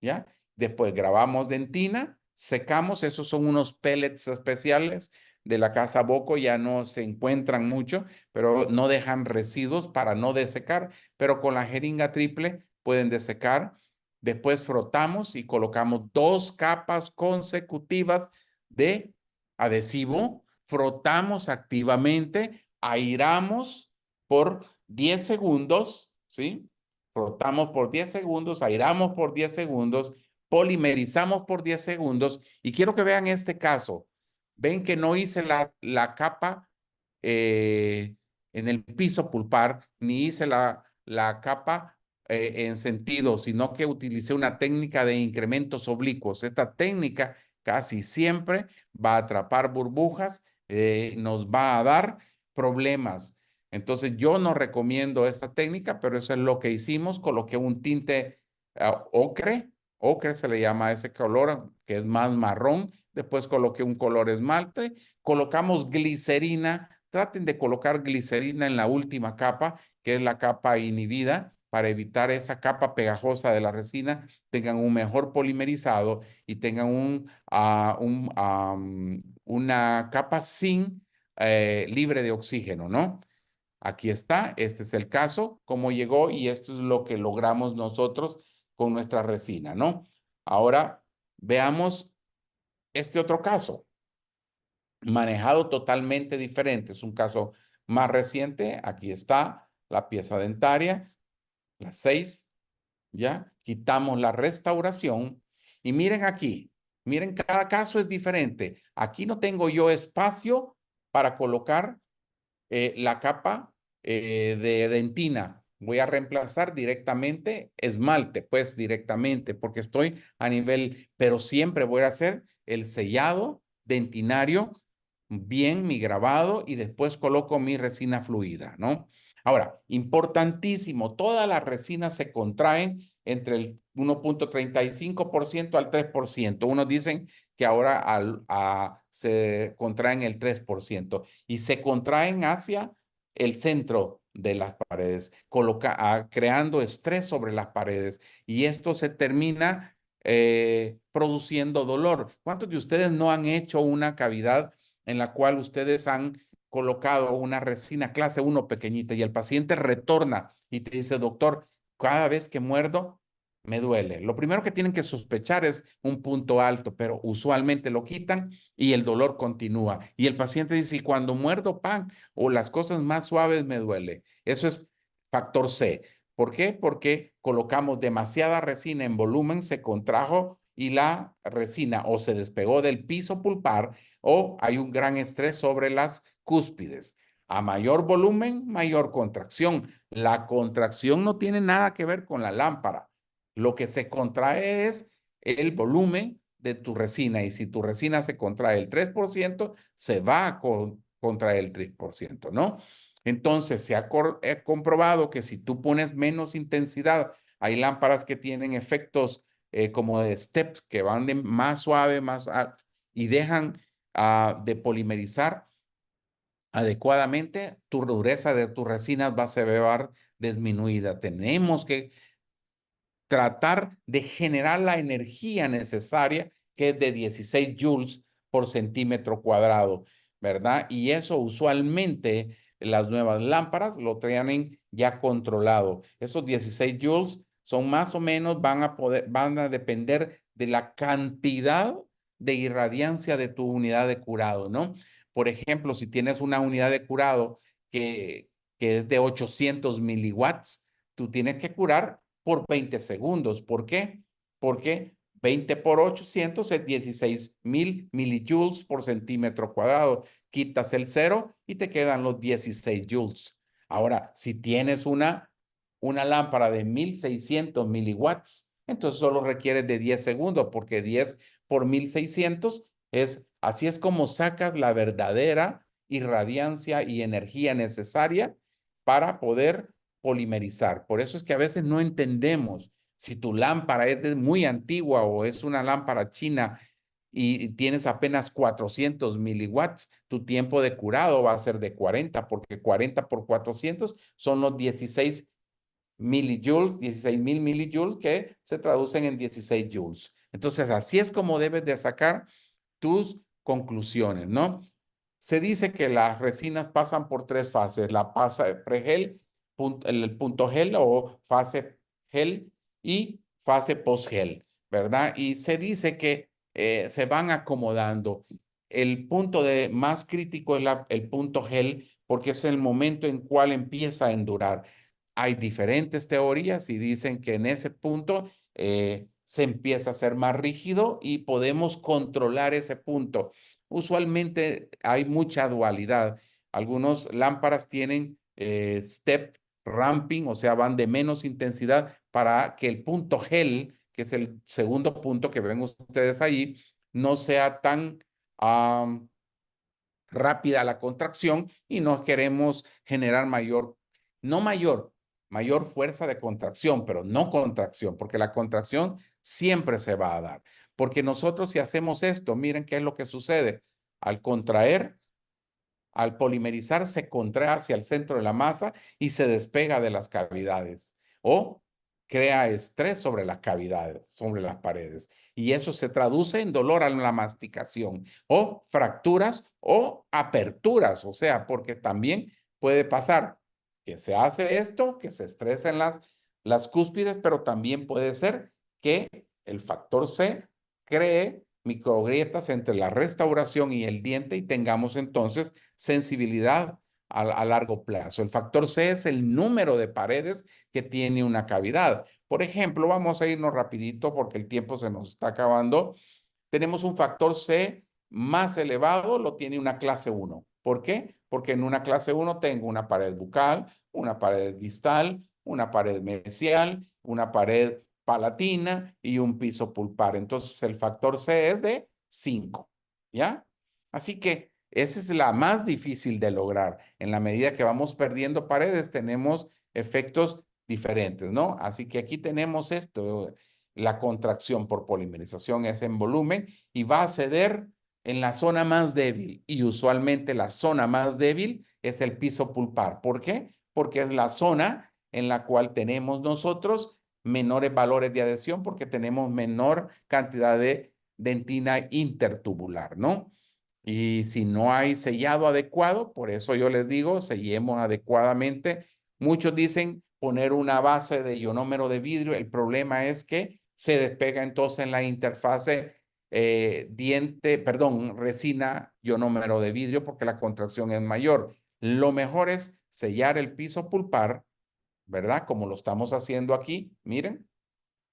¿ya? Después grabamos dentina, secamos, esos son unos pellets especiales de la casa Boco, ya no se encuentran mucho, pero no dejan residuos para no desecar, pero con la jeringa triple pueden desecar. Después frotamos y colocamos 2 capas consecutivas de adhesivo, frotamos activamente, airamos por 10 segundos, ¿sí? Frotamos por 10 segundos, airamos por 10 segundos, polimerizamos por 10 segundos. Y quiero que vean este caso. Ven que no hice la capa en el piso pulpar, ni hice la capa en sentido, sino que utilicé una técnica de incrementos oblicuos. Esta técnica casi siempre va a atrapar burbujas, nos va a dar problemas. Entonces yo no recomiendo esta técnica, pero eso es lo que hicimos. Coloqué un tinte ocre se le llama a ese color, que es más marrón. Después coloqué un color esmalte. Colocamos glicerina. Traten de colocar glicerina en la última capa, que es la capa inhibida, para evitar esa capa pegajosa de la resina, tengan un mejor polimerizado y tengan una capa sin libre de oxígeno, ¿no? Aquí está, este es el caso, cómo llegó y esto es lo que logramos nosotros con nuestra resina, ¿no? Ahora veamos este otro caso, manejado totalmente diferente. Es un caso más reciente. Aquí está la pieza dentaria, la 6, ¿ya? Quitamos la restauración y miren aquí, miren, cada caso es diferente. Aquí no tengo yo espacio para colocar la capa de dentina. Voy a reemplazar directamente esmalte, pues directamente, porque estoy a nivel, pero siempre voy a hacer el sellado dentinario, bien mi grabado y después coloco mi resina fluida, ¿no? Ahora, importantísimo, todas las resinas se contraen entre el 1.35% al 3%. Unos dicen que ahora se contraen el 3% y se contraen hacia el centro de las paredes, creando estrés sobre las paredes y esto se termina produciendo dolor. ¿Cuántos de ustedes no han hecho una cavidad en la cual ustedes han colocado una resina clase 1 pequeñita y el paciente retorna y te dice, doctor, cada vez que muerdo me duele? Lo primero que tienen que sospechar es un punto alto, pero usualmente lo quitan y el dolor continúa. Y el paciente dice, y cuando muerdo pan o las cosas más suaves me duele. Eso es factor C. ¿Por qué? Porque colocamos demasiada resina en volumen, se contrajo y la resina o se despegó del piso pulpar o hay un gran estrés sobre las cúspides. A mayor volumen, mayor contracción. La contracción no tiene nada que ver con la lámpara. Lo que se contrae es el volumen de tu resina y si tu resina se contrae el 3%, se va a contraer el 3%, ¿no? Entonces, se ha comprobado que si tú pones menos intensidad, hay lámparas que tienen efectos como de steps que van de más suave, y dejan de polimerizar adecuadamente, tu dureza de tus resinas va a se ver disminuida. Tenemos que tratar de generar la energía necesaria, que es de 16 joules por centímetro cuadrado, ¿verdad? Y eso usualmente las nuevas lámparas lo tienen ya controlado. Esos 16 joules son más o menos, van a depender de la cantidad de irradiancia de tu unidad de curado, ¿no? Por ejemplo, si tienes una unidad de curado que es de 800 miliwatts, tú tienes que curar por 20 segundos. ¿Por qué? Porque 20 por 800 es 16,000 milijoules por centímetro cuadrado. Quitas el 0 y te quedan los 16 joules. Ahora, si tienes una lámpara de 1600 miliwatts, entonces solo requieres de 10 segundos porque 10 por 1600 así es como sacas la verdadera irradiancia y energía necesaria para poder polimerizar. Por eso es que a veces no entendemos si tu lámpara es muy antigua o es una lámpara china y tienes apenas 400 miliwatts, tu tiempo de curado va a ser de 40, porque 40 por 400 son los 16 milijoules, 16,000 milijoules que se traducen en 16 joules. Entonces, así es como debes de sacar tus conclusiones, ¿no? Se dice que las resinas pasan por 3 fases, la fase pregel, el punto gel o fase gel y fase postgel, ¿verdad? Y se dice que se van acomodando. El punto más crítico es el punto gel porque es el momento en cual empieza a endurar. Hay diferentes teorías y dicen que en ese punto se empieza a ser más rígido y podemos controlar ese punto. Usualmente hay mucha dualidad. Algunos lámparas tienen step ramping, o sea, van de menos intensidad para que el punto gel, que es el segundo punto que ven ustedes ahí, no sea tan rápida la contracción y no queremos generar mayor fuerza de contracción, pero no contracción, porque la contracción siempre se va a dar. Porque nosotros si hacemos esto, miren qué es lo que sucede. Al contraer, al polimerizar, se contrae hacia el centro de la masa y se despega de las cavidades. O crea estrés sobre las cavidades, sobre las paredes. Y eso se traduce en dolor a la masticación o fracturas o aperturas. O sea, porque también puede pasar que se hace esto, que se estresan las las cúspides, pero también puede ser que el factor C cree microgrietas entre la restauración y el diente y tengamos entonces sensibilidad a largo plazo. El factor C es el número de paredes que tiene una cavidad. Por ejemplo, vamos a irnos rapidito porque el tiempo se nos está acabando. Tenemos un factor C más elevado, lo tiene una clase 1. ¿Por qué? Porque en una clase 1 tengo una pared bucal, una pared distal, una pared mesial, una pared palatina y un piso pulpar. Entonces el factor C es de 5, ¿ya? Así que esa es la más difícil de lograr. En la medida que vamos perdiendo paredes, tenemos efectos diferentes, ¿no? Así que aquí tenemos esto. La contracción por polimerización es en volumen y va a ceder en la zona más débil. Y usualmente la zona más débil es el piso pulpar. ¿Por qué? Porque es la zona en la cual tenemos nosotros menores valores de adhesión porque tenemos menor cantidad de dentina intertubular, ¿no? Y si no hay sellado adecuado, por eso yo les digo, sellemos adecuadamente. Muchos dicen poner una base de ionómero de vidrio. El problema es que se despega entonces en la interfase resina ionómero de vidrio porque la contracción es mayor. Lo mejor es sellar el piso pulpar, ¿verdad? Como lo estamos haciendo aquí, miren,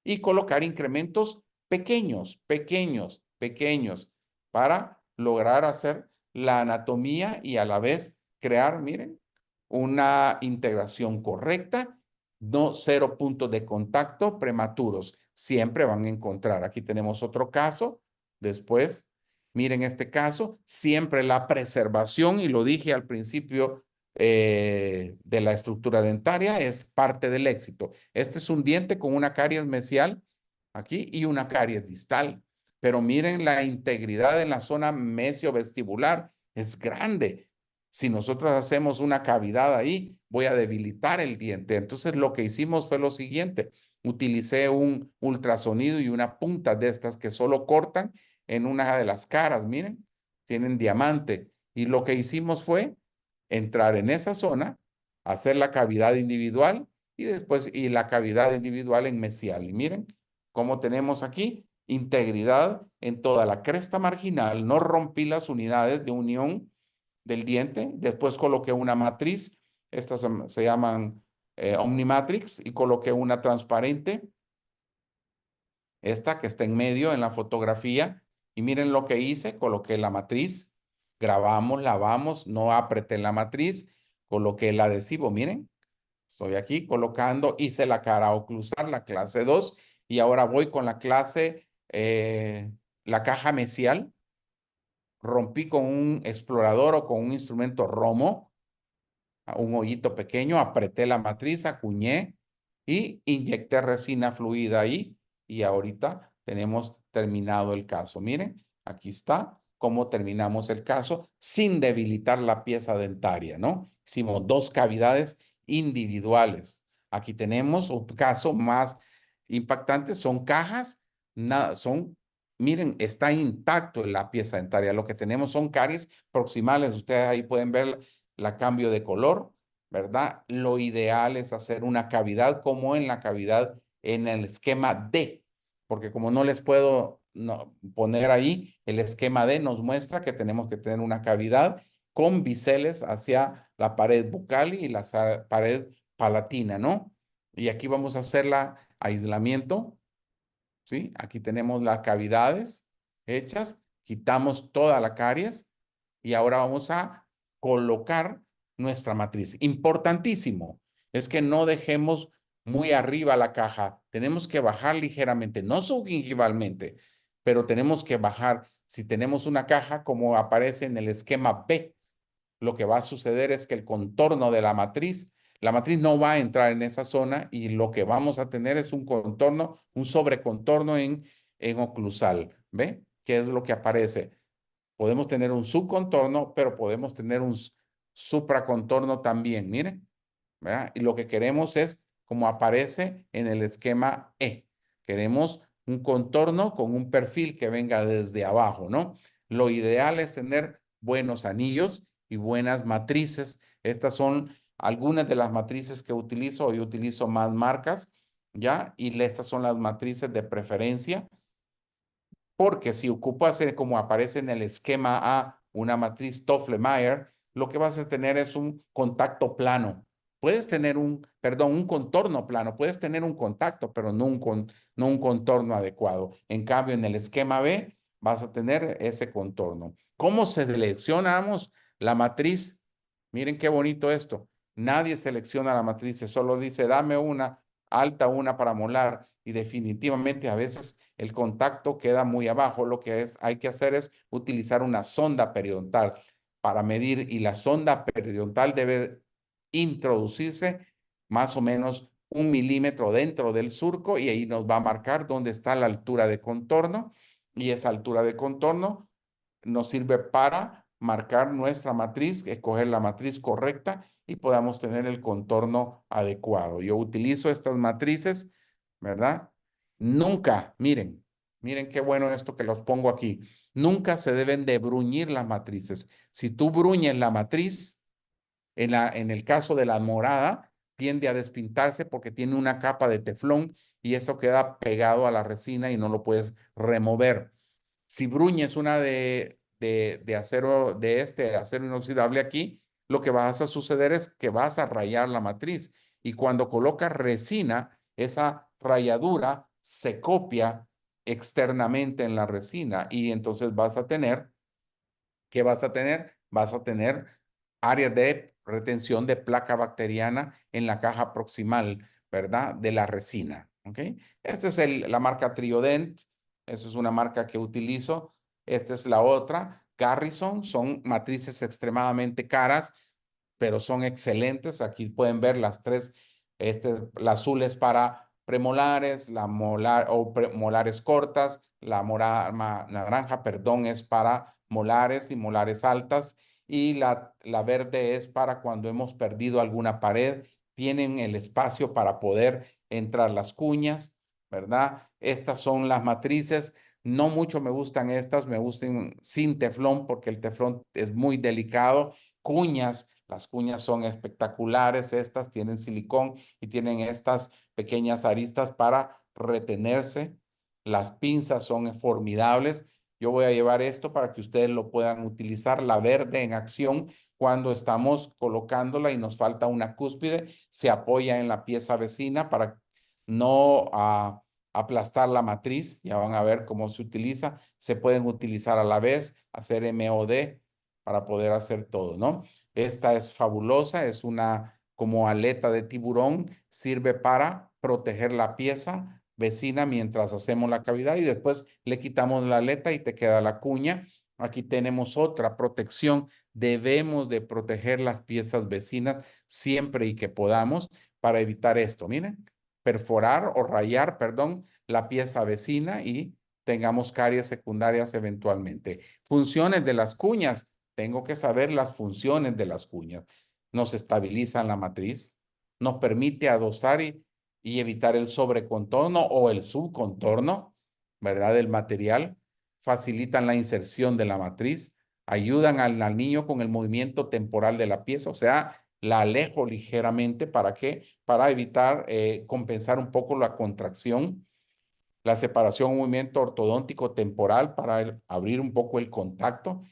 y colocar incrementos pequeños, pequeños, pequeños para lograr hacer la anatomía y a la vez crear, miren, una integración correcta, no 0 puntos de contacto prematuros. Siempre van a encontrar. Aquí tenemos otro caso. Después, miren este caso, siempre la preservación, y lo dije al principio de la estructura dentaria, es parte del éxito. Este es un diente con una caries mesial aquí y una caries distal. Pero miren la integridad en la zona mesiovestibular. Es grande. Si nosotros hacemos una cavidad ahí, voy a debilitar el diente. Entonces lo que hicimos fue lo siguiente. Utilicé un ultrasonido y una punta de estas que solo cortan en una de las caras. Miren, tienen diamante. Y lo que hicimos fue entrar en esa zona, hacer la cavidad individual y después la cavidad individual en mesial. Y miren cómo tenemos aquí integridad en toda la cresta marginal. No rompí las unidades de unión del diente. Después coloqué una matriz. Estas se llaman Omnimatrix y coloqué una transparente. Esta que está en medio en la fotografía. Y miren lo que hice. Coloqué la matriz. Grabamos, lavamos. No apreté la matriz. Coloqué el adhesivo. Miren. Estoy aquí colocando. Hice la cara oclusal, la clase 2. Y ahora voy con la clase, la caja mesial. Rompí con un explorador o con un instrumento Romo, un hoyito pequeño, apreté la matriz, acuñé y inyecté resina fluida ahí. Y ahorita tenemos terminado el caso. Miren, aquí está cómo terminamos el caso sin debilitar la pieza dentaria, ¿no? Hicimos 2 cavidades individuales. Aquí tenemos un caso más impactante, son cajas, miren, está intacto en la pieza dentaria. Lo que tenemos son caries proximales. Ustedes ahí pueden ver la cambio de color, ¿verdad? Lo ideal es hacer una cavidad como en la cavidad en el esquema D, porque como no les puedo poner ahí, el esquema D nos muestra que tenemos que tener una cavidad con biseles hacia la pared bucal y la pared palatina, ¿no? Y aquí vamos a hacer la aislamiento, ¿sí? Aquí tenemos las cavidades hechas, quitamos toda la caries y ahora vamos a colocar nuestra matriz. Importantísimo es que no dejemos muy arriba la caja. Tenemos que bajar ligeramente, no subgingivalmente, pero tenemos que bajar. Si tenemos una caja como aparece en el esquema B, lo que va a suceder es que el contorno de la matriz no va a entrar en esa zona y lo que vamos a tener es un contorno, un sobrecontorno en oclusal. ¿Ve? ¿Qué es lo que aparece? Podemos tener un subcontorno, pero podemos tener un supracontorno también, miren, ¿verdad? Y lo que queremos es, como aparece en el esquema E, queremos un contorno con un perfil que venga desde abajo, ¿no? Lo ideal es tener buenos anillos y buenas matrices. Estas son algunas de las matrices que utilizo. Yo utilizo más marcas, ¿ya? Y estas son las matrices de preferencia, porque si ocupas, como aparece en el esquema A, una matriz Toffler-Mayer, lo que vas a tener es un contacto plano. Puedes tener un contorno plano, puedes tener un contacto, pero no un contorno adecuado. En cambio, en el esquema B vas a tener ese contorno. ¿Cómo seleccionamos la matriz? Miren qué bonito esto. Nadie selecciona la matriz, solo dice, dame una alta, una para molar, y definitivamente a veces el contacto queda muy abajo. Lo que hay que hacer es utilizar una sonda periodontal para medir, y la sonda periodontal debe introducirse más o menos 1 milímetro dentro del surco, y ahí nos va a marcar dónde está la altura de contorno, y esa altura de contorno nos sirve para marcar nuestra matriz, escoger la matriz correcta y podamos tener el contorno adecuado. Yo utilizo estas matrices, ¿verdad? Nunca, miren qué bueno esto que los pongo aquí. Nunca se deben de bruñir las matrices. Si tú bruñes la matriz, en el caso de la morada, tiende a despintarse porque tiene una capa de teflón y eso queda pegado a la resina y no lo puedes remover. Si bruñes una de acero, de acero inoxidable aquí, lo que vas a suceder es que vas a rayar la matriz, y cuando colocas resina, esa rayadura se copia externamente en la resina, y entonces ¿qué vas a tener? Vas a tener áreas de retención de placa bacteriana en la caja proximal, ¿verdad? De la resina, ¿ok? Esta es la marca Triodent. Esa es una marca que utilizo. Esta es la otra. Garrison. Son matrices extremadamente caras, pero son excelentes. Aquí pueden ver las tres. La azul es para premolares, la molar o molares cortas, la naranja, perdón, es para molares y molares altas, y la verde es para cuando hemos perdido alguna pared, tienen el espacio para poder entrar las cuñas, ¿verdad? Estas son las matrices. No mucho me gustan estas, me gustan sin teflón porque el teflón es muy delicado. Las cuñas son espectaculares, estas tienen silicón y tienen estas pequeñas aristas para retenerse. Las pinzas son formidables. Yo voy a llevar esto para que ustedes lo puedan utilizar. La verde en acción, cuando estamos colocándola y nos falta una cúspide, se apoya en la pieza vecina para no aplastar la matriz. Ya van a ver cómo se utiliza. Se pueden utilizar a la vez, hacer MOD para poder hacer todo, ¿no? Esta es fabulosa, es una como aleta de tiburón, sirve para proteger la pieza vecina mientras hacemos la cavidad, y después le quitamos la aleta y te queda la cuña. Aquí tenemos otra protección. Debemos de proteger las piezas vecinas siempre y que podamos para evitar esto. Miren, perforar o rayar, perdón, la pieza vecina y tengamos caries secundarias eventualmente. Funciones de las cuñas. Tengo que saber las funciones de las cuñas. Nos estabilizan la matriz, nos permite adosar y evitar el sobrecontorno o el subcontorno, ¿verdad? Del material. Facilitan la inserción de la matriz, ayudan al niño con el movimiento temporal de la pieza, o sea, la alejo ligeramente. ¿Para qué? Para evitar, compensar un poco la contracción. La separación, un movimiento ortodóntico temporal para abrir un poco el contacto,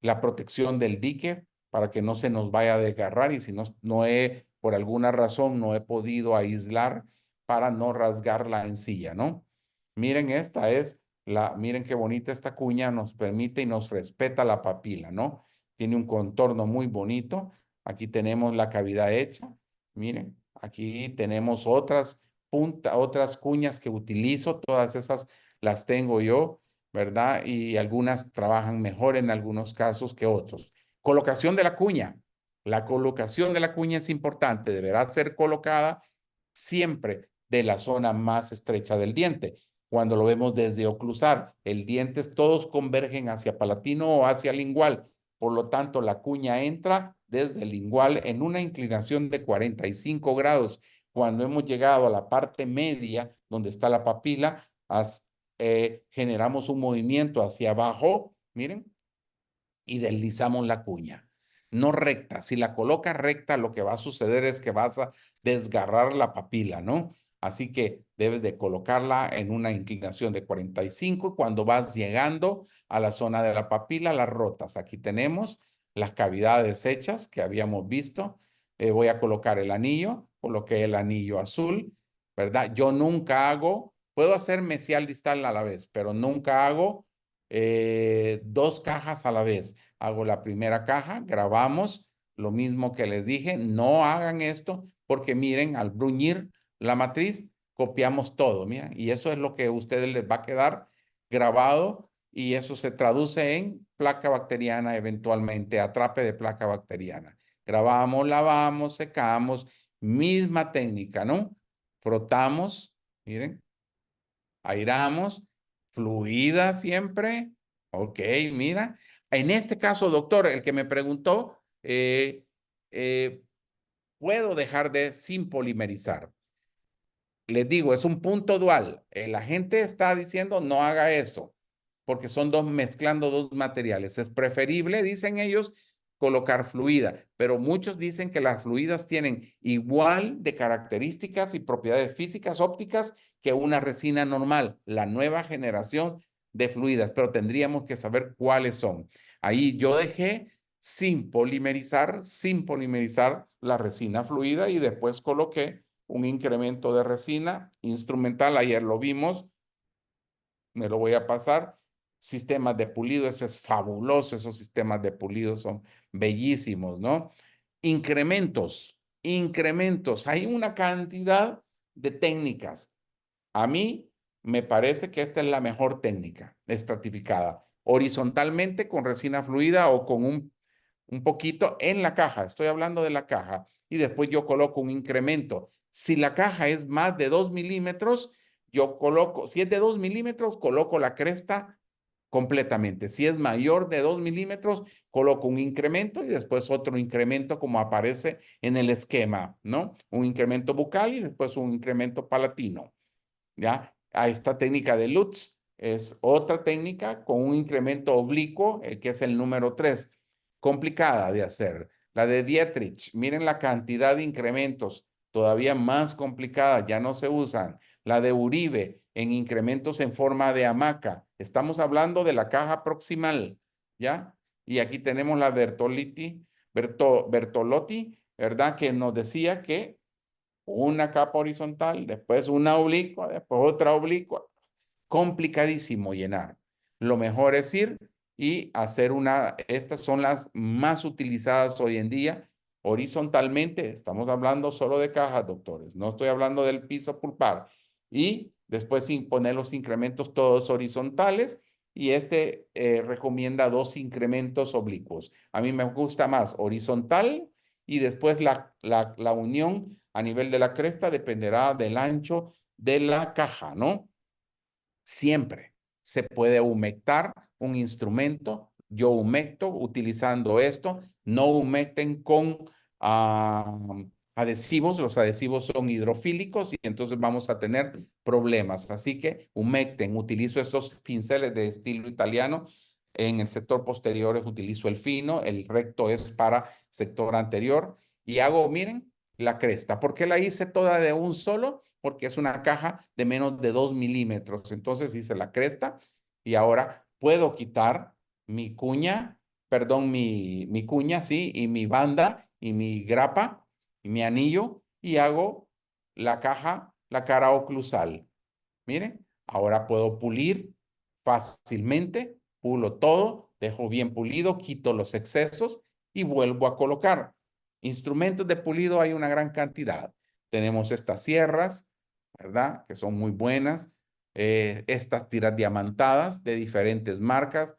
la protección del dique para que no se nos vaya a desgarrar, y si por alguna razón no he podido aislar para no rasgar la encilla, ¿no? Miren, miren qué bonita esta cuña, nos permite y nos respeta la papila, ¿no? Tiene un contorno muy bonito. Aquí tenemos la cavidad hecha. Miren, aquí tenemos otras cuñas que utilizo, todas esas las tengo yo, ¿verdad? Y algunas trabajan mejor en algunos casos que otros. Colocación de la cuña. La colocación de la cuña es importante, deberá ser colocada siempre de la zona más estrecha del diente. Cuando lo vemos desde oclusal, el diente todos convergen hacia palatino o hacia lingual. Por lo tanto, la cuña entra desde el lingual en una inclinación de 45 grados. Cuando hemos llegado a la parte media, donde está la papila, generamos un movimiento hacia abajo, miren, y deslizamos la cuña. No recta. Si la colocas recta, lo que va a suceder es que vas a desgarrar la papila, ¿no? Así que debes de colocarla en una inclinación de 45 y cuando vas llegando a la zona de la papila, las rotas. Aquí tenemos las cavidades hechas que habíamos visto. Voy a colocar el anillo, coloqué el anillo azul, ¿verdad? Yo nunca hago, puedo hacer mesial distal a la vez, pero nunca hago dos cajas a la vez. Hago la primera caja, grabamos, lo mismo que les dije, no hagan esto porque miren, al bruñir la matriz, copiamos todo, miren, y eso es lo que a ustedes les va a quedar grabado y eso se traduce en placa bacteriana eventualmente, atrape de placa bacteriana. Grabamos, lavamos, secamos, misma técnica, ¿no? Frotamos, miren, airamos, fluida siempre. Ok, mira. En este caso, doctor, el que me preguntó, ¿puedo dejar de sin polimerizar? Les digo, es un punto dual. La gente está diciendo no haga eso, porque son mezclando dos materiales. Es preferible, dicen ellos, colocar fluida, pero muchos dicen que las fluidas tienen igual de características y propiedades físicas ópticas que una resina normal, la nueva generación de fluidas, pero tendríamos que saber cuáles son. Ahí yo dejé sin polimerizar la resina fluida y después coloqué un incremento de resina instrumental. Ayer lo vimos, me lo voy a pasar. Sistemas de pulido, ese es fabuloso, esos sistemas de pulido son bellísimos, ¿no? Incrementos. Hay una cantidad de técnicas. A mí me parece que esta es la mejor técnica estratificada. Horizontalmente con resina fluida o con un poquito en la caja. Estoy hablando de la caja. Y después yo coloco un incremento. Si la caja es más de 2 milímetros, yo coloco, si es de 2 milímetros, coloco la cresta completamente. Si es mayor de 2 milímetros, coloco un incremento y después otro incremento como aparece en el esquema, ¿no? Un incremento bucal y después un incremento palatino, ¿ya? A esta técnica de Lutz es otra técnica con un incremento oblicuo, el que es el número 3, complicada de hacer. La de Dietrich, miren la cantidad de incrementos, todavía más complicada, ya no se usan. La de Uribe, en incrementos en forma de hamaca. Estamos hablando de la caja proximal, ¿ya? Y aquí tenemos la Bertolotti, ¿verdad? Que nos decía que una capa horizontal, después una oblicua, después otra oblicua. Complicadísimo llenar. Lo mejor es ir y hacer estas son las más utilizadas hoy en día horizontalmente. Estamos hablando solo de cajas, doctores. No estoy hablando del piso pulpar. Y después poner los incrementos todos horizontales y recomienda 2 incrementos oblicuos. A mí me gusta más horizontal y después la unión a nivel de la cresta dependerá del ancho de la caja, ¿no? Siempre se puede humectar un instrumento. Yo humecto utilizando esto. No humecten con adhesivos. Los adhesivos son hidrofílicos y entonces vamos a tener problemas. Así que humecten. Utilizo estos pinceles de estilo italiano. En el sector posterior utilizo el fino. El recto es para sector anterior. Y hago, miren, la cresta. ¿Por qué la hice toda de un solo? Porque es una caja de menos de 2 milímetros. Entonces hice la cresta y ahora puedo quitar mi cuña, perdón, mi cuña, sí, y mi banda y mi grapa y mi anillo y hago la caja, la cara oclusal. Miren, ahora puedo pulir fácilmente, pulo todo, dejo bien pulido, quito los excesos y vuelvo a colocar. Instrumentos de pulido hay una gran cantidad. Tenemos estas sierras, ¿verdad? Que son muy buenas. Estas tiras diamantadas de diferentes marcas.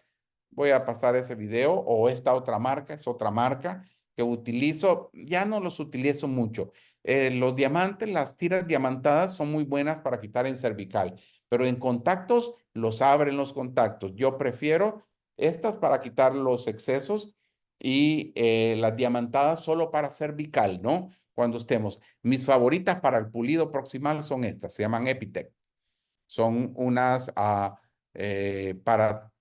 Voy a pasar ese video o esta otra marca, es otra marca que utilizo. Ya no los utilizo mucho. Los diamantes, las tiras diamantadas son muy buenas para quitar en cervical, pero en contactos los abren los contactos. Yo prefiero estas para quitar los excesos y las diamantadas solo para cervical, ¿no? Cuando estemos. Mis favoritas para el pulido proximal son estas, se llaman Epitech. Son unas para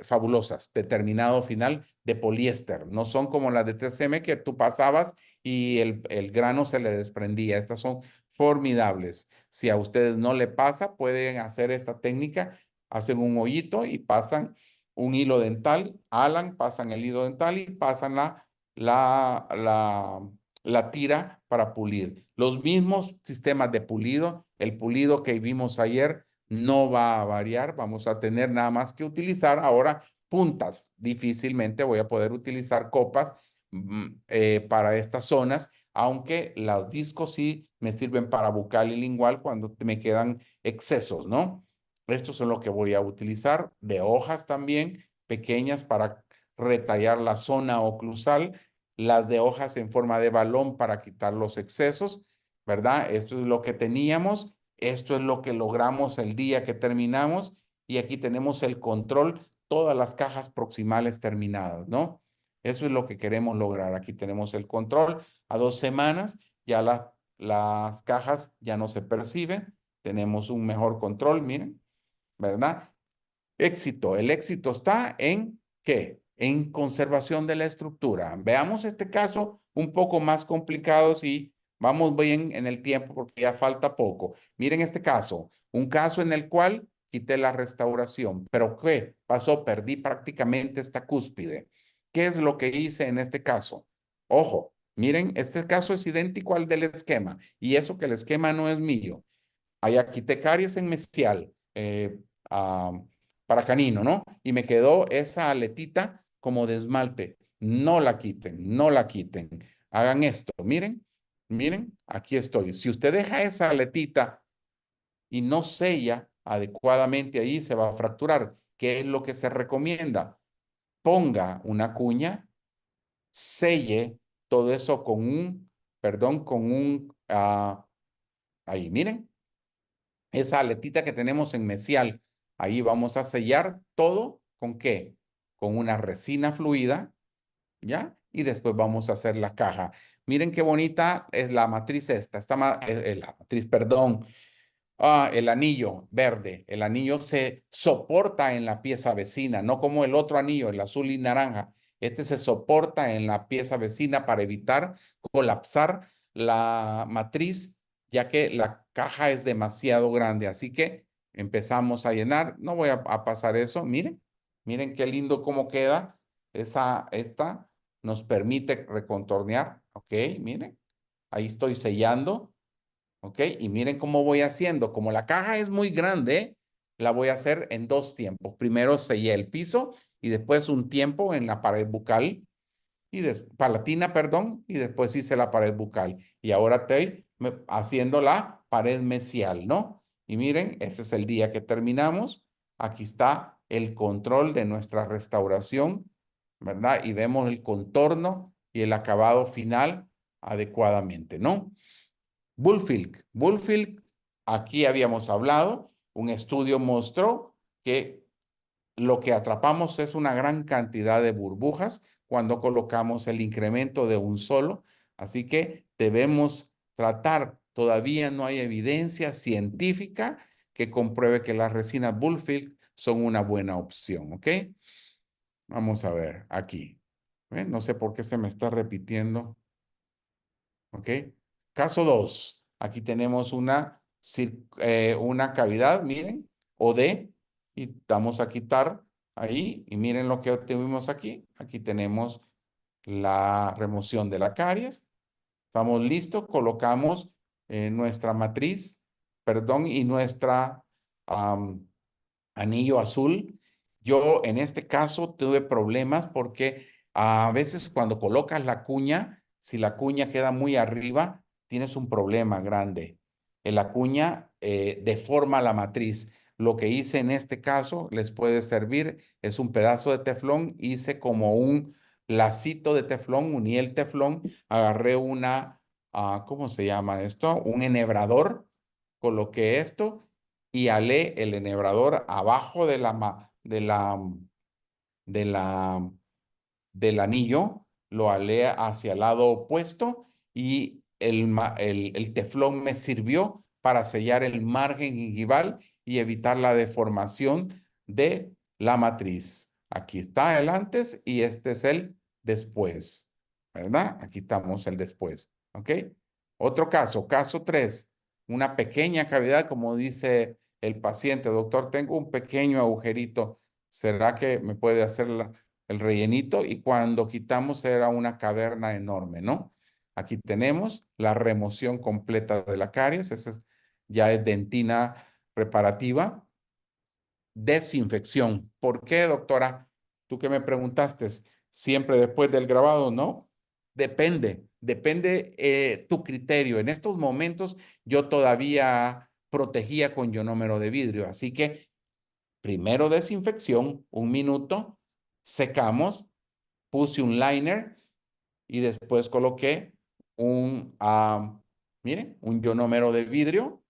fabulosas, de terminado final de poliéster. No son como las de 3M que tú pasabas y el grano se le desprendía. Estas son formidables. Si a ustedes no le pasa, pueden hacer esta técnica, hacen un hoyito y pasan un hilo dental, pasan el hilo dental y pasan la tira para pulir. Los mismos sistemas de pulido, el pulido que vimos ayer no va a variar, vamos a tener nada más que utilizar ahora puntas. Difícilmente voy a poder utilizar copas para estas zonas, aunque los discos sí me sirven para bucal y lingual cuando me quedan excesos, ¿no? Estos son los que voy a utilizar, de hojas también, pequeñas para retallar la zona oclusal, las de hojas en forma de balón para quitar los excesos, ¿verdad? Esto es lo que teníamos, esto es lo que logramos el día que terminamos y aquí tenemos el control, todas las cajas proximales terminadas, ¿no? Eso es lo que queremos lograr. Aquí tenemos el control. A 2 semanas ya las cajas ya no se perciben. Tenemos un mejor control, miren, ¿verdad? Éxito. El éxito está en ¿qué? En conservación de la estructura. Veamos este caso un poco más complicado si vamos bien en el tiempo porque ya falta poco. Miren este caso, un caso en el cual quité la restauración, pero ¿qué pasó? Perdí prácticamente esta cúspide. ¿Qué es lo que hice en este caso? Ojo, miren, este caso es idéntico al del esquema y eso que el esquema no es mío. Allá quité caries en mesial para canino, ¿no? Y me quedó esa aletita como de esmalte. No la quiten, no la quiten. Hagan esto, miren, miren, aquí estoy. Si usted deja esa aletita y no sella adecuadamente ahí, se va a fracturar. ¿Qué es lo que se recomienda? Ponga una cuña, selle todo eso con ahí, miren, esa aletita que tenemos en mesial. Ahí vamos a sellar todo ¿con qué? Con una resina fluida, ¿ya? Y después vamos a hacer la caja. Miren qué bonita es la matriz esta. La matriz, perdón. El anillo verde. El anillo se soporta en la pieza vecina, no como el otro anillo, el azul y naranja. Este se soporta en la pieza vecina para evitar colapsar la matriz, ya que la caja es demasiado grande. Así que empezamos a llenar. No voy a pasar eso. Miren, miren qué lindo cómo queda. Esta nos permite recontornear. Ok, miren. Ahí estoy sellando. ¿Ok? Y miren cómo voy haciendo. Como la caja es muy grande, la voy a hacer en 2 tiempos. Primero sellé el piso y después un tiempo en la pared bucal, palatina, perdón, y después hice la pared bucal. Y ahora estoy haciendo la pared mesial, ¿no? Y miren, ese es el día que terminamos. Aquí está el control de nuestra restauración, ¿verdad? Y vemos el contorno y el acabado final adecuadamente, ¿no? Bullfield, aquí habíamos hablado, un estudio mostró que lo que atrapamos es una gran cantidad de burbujas cuando colocamos el incremento de un solo, así que debemos tratar, todavía no hay evidencia científica que compruebe que las resinas Bullfield son una buena opción, ¿ok? Vamos a ver aquí. No sé por qué se me está repitiendo. ¿Ok? Caso 2. Aquí tenemos una cavidad, miren, OD, y vamos a quitar ahí, y miren lo que obtuvimos aquí. Aquí tenemos la remoción de la caries. Estamos listos, colocamos nuestra matriz, perdón, y nuestra anillo azul. Yo en este caso tuve problemas porque a veces cuando colocas la cuña, si la cuña queda muy arriba, tienes un problema grande. La cuña deforma la matriz. Lo que hice en este caso les puede servir, es un pedazo de teflón, hice como un lacito de teflón, uní el teflón, agarré ¿cómo se llama esto? Un enhebrador, coloqué esto y alé el enhebrador abajo del anillo, lo alé hacia el lado opuesto y el teflón me sirvió para sellar el margen gingival y evitar la deformación de la matriz. Aquí está el antes y este es el después, ¿verdad? Aquí estamos el después, ¿ok? Otro caso, caso 3, una pequeña cavidad, como dice el paciente, doctor, tengo un pequeño agujerito, ¿será que me puede hacer el rellenito? Y cuando quitamos era una caverna enorme, ¿no? Aquí tenemos la remoción completa de la caries, esa ya es dentina reparativa. Desinfección. ¿Por qué, doctora? Tú que me preguntaste, siempre después del grabado, ¿no? Depende tu criterio. En estos momentos yo todavía protegía con ionómero de vidrio, así que primero desinfección, 1 minuto, secamos, puse un liner y después coloqué miren, un ionómero de vidrio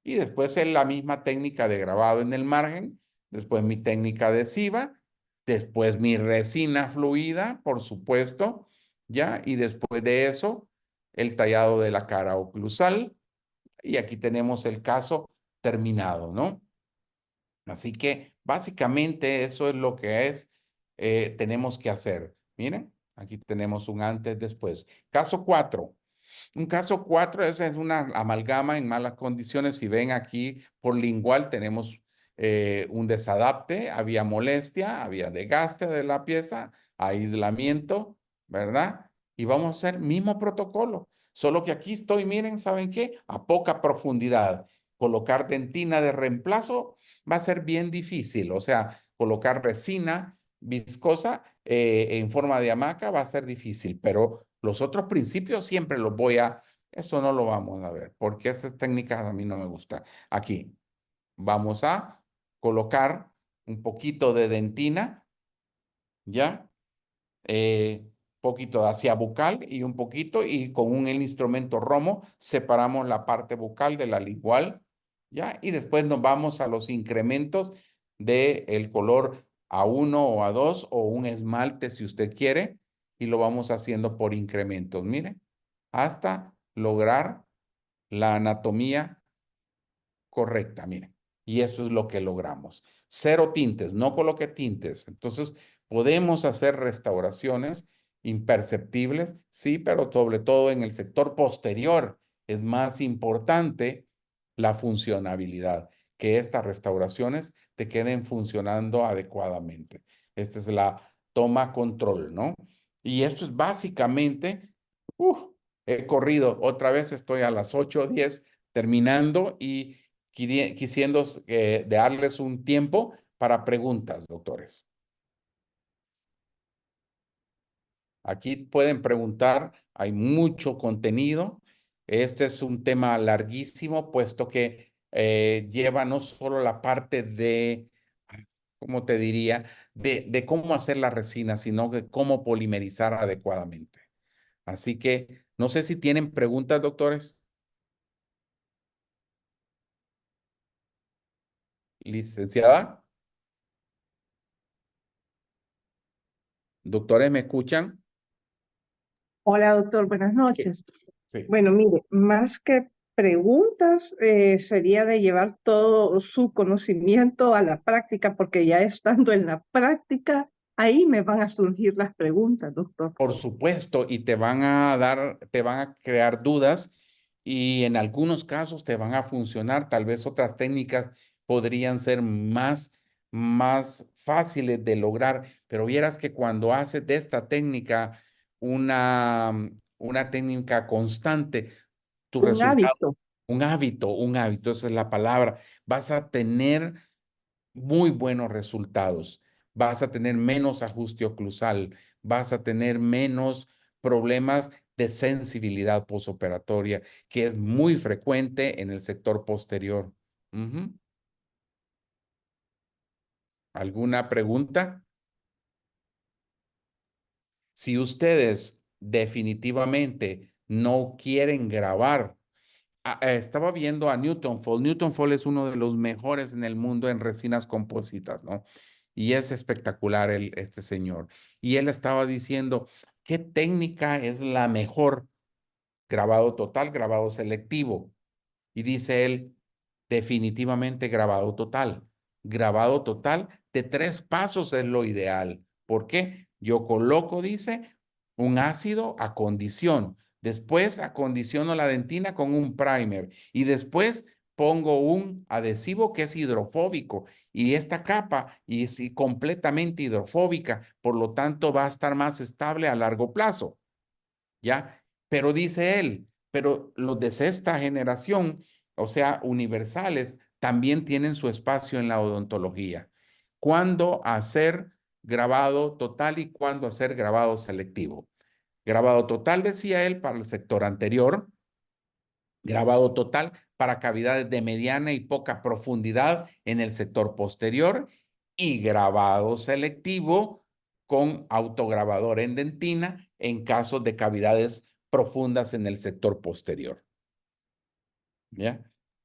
y después la misma técnica de grabado en el margen, después mi técnica adhesiva, después mi resina fluida, por supuesto, ya, y después de eso, el tallado de la cara oclusal, y aquí tenemos el caso terminado, ¿no? Así que básicamente eso es lo que tenemos que hacer. Miren, aquí tenemos un antes, después. Caso 4. Un caso 4 es una amalgama en malas condiciones. Si ven aquí por lingual tenemos un desadapte, había molestia, había desgaste de la pieza, aislamiento, ¿verdad? Y vamos a hacer mismo protocolo. Solo que aquí estoy, miren, ¿saben qué? A poca profundidad. Colocar dentina de reemplazo va a ser bien difícil. O sea, colocar resina viscosa en forma de hamaca va a ser difícil, pero los otros principios siempre los eso no lo vamos a ver, porque esas técnicas a mí no me gustan. Aquí vamos a colocar un poquito de dentina, ¿ya? Poquito hacia bucal y un poquito, y con el instrumento romo separamos la parte bucal de la lingual, ¿ya? Y después nos vamos a los incrementos del color A1 o A2 o un esmalte si usted quiere, y lo vamos haciendo por incrementos, mire, hasta lograr la anatomía correcta, miren. Y eso es lo que logramos. 0 tintes, no coloque tintes. Entonces, podemos hacer restauraciones imperceptibles, sí, pero sobre todo en el sector posterior es más importante la funcionabilidad, que estas restauraciones te queden funcionando adecuadamente. Esta es la toma control, ¿no? Y esto es básicamente, he corrido, otra vez estoy a las 8:10 terminando y quisiendo darles un tiempo para preguntas, doctores. Aquí pueden preguntar, hay mucho contenido. Este es un tema larguísimo, puesto que lleva no solo la parte de, ¿cómo te diría? De cómo hacer la resina, sino de cómo polimerizar adecuadamente. Así que no sé si tienen preguntas, doctores. Licenciada, doctores, ¿me escuchan? Hola, doctor, buenas noches. Sí. Bueno, mire, más que preguntas, sería de llevar todo su conocimiento a la práctica, porque ya estando en la práctica, ahí me van a surgir las preguntas, doctor. Por supuesto, y te van a crear dudas y en algunos casos te van a funcionar. Tal vez otras técnicas podrían ser más fáciles de lograr, pero vieras que cuando haces de esta técnica una técnica constante, tu Un resultado, hábito. un hábito, esa es la palabra, vas a tener muy buenos resultados. Vas a tener menos ajuste oclusal, vas a tener menos problemas de sensibilidad posoperatoria, que es muy frecuente en el sector posterior. ¿Alguna pregunta? Si ustedes definitivamente no quieren grabar, estaba viendo a Newton Fall. Newton Fall es uno de los mejores en el mundo en resinas compósitas, ¿no? Y es espectacular este señor. Y él estaba diciendo, ¿qué técnica es la mejor? Grabado total, grabado selectivo. Y dice él, definitivamente grabado total. grabado total de 3 pasos es lo ideal. ¿Por qué? Yo coloco, dice, un ácido a condición. Después acondiciono la dentina con un primer y después pongo un adhesivo que es hidrofóbico y esta capa es completamente hidrofóbica, por lo tanto va a estar más estable a largo plazo, ¿ya? Pero dice él, pero los de sexta generación, o sea, universales, también tienen su espacio en la odontología. ¿Cuándo hacer grabado total y cuándo hacer grabado selectivo? Grabado total, decía él, para el sector anterior, grabado total para cavidades de mediana y poca profundidad en el sector posterior y grabado selectivo con autograbador en dentina en casos de cavidades profundas en el sector posterior. ¿Ya?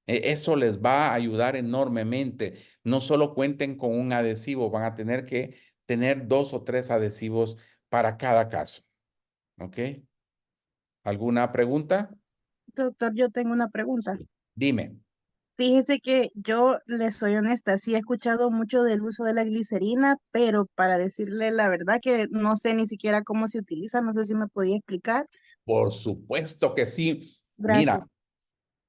Eso les va a ayudar enormemente. No solo cuenten con un adhesivo, van a tener que tener 2 o 3 adhesivos para cada caso. ¿Ok? ¿Alguna pregunta? Doctor, yo tengo una pregunta. Sí. Dime. Fíjese que yo le soy honesta, sí he escuchado mucho del uso de la glicerina, pero para decirle la verdad que no sé ni siquiera cómo se utiliza, no sé si me podía explicar. Por supuesto que sí. Gracias. Mira,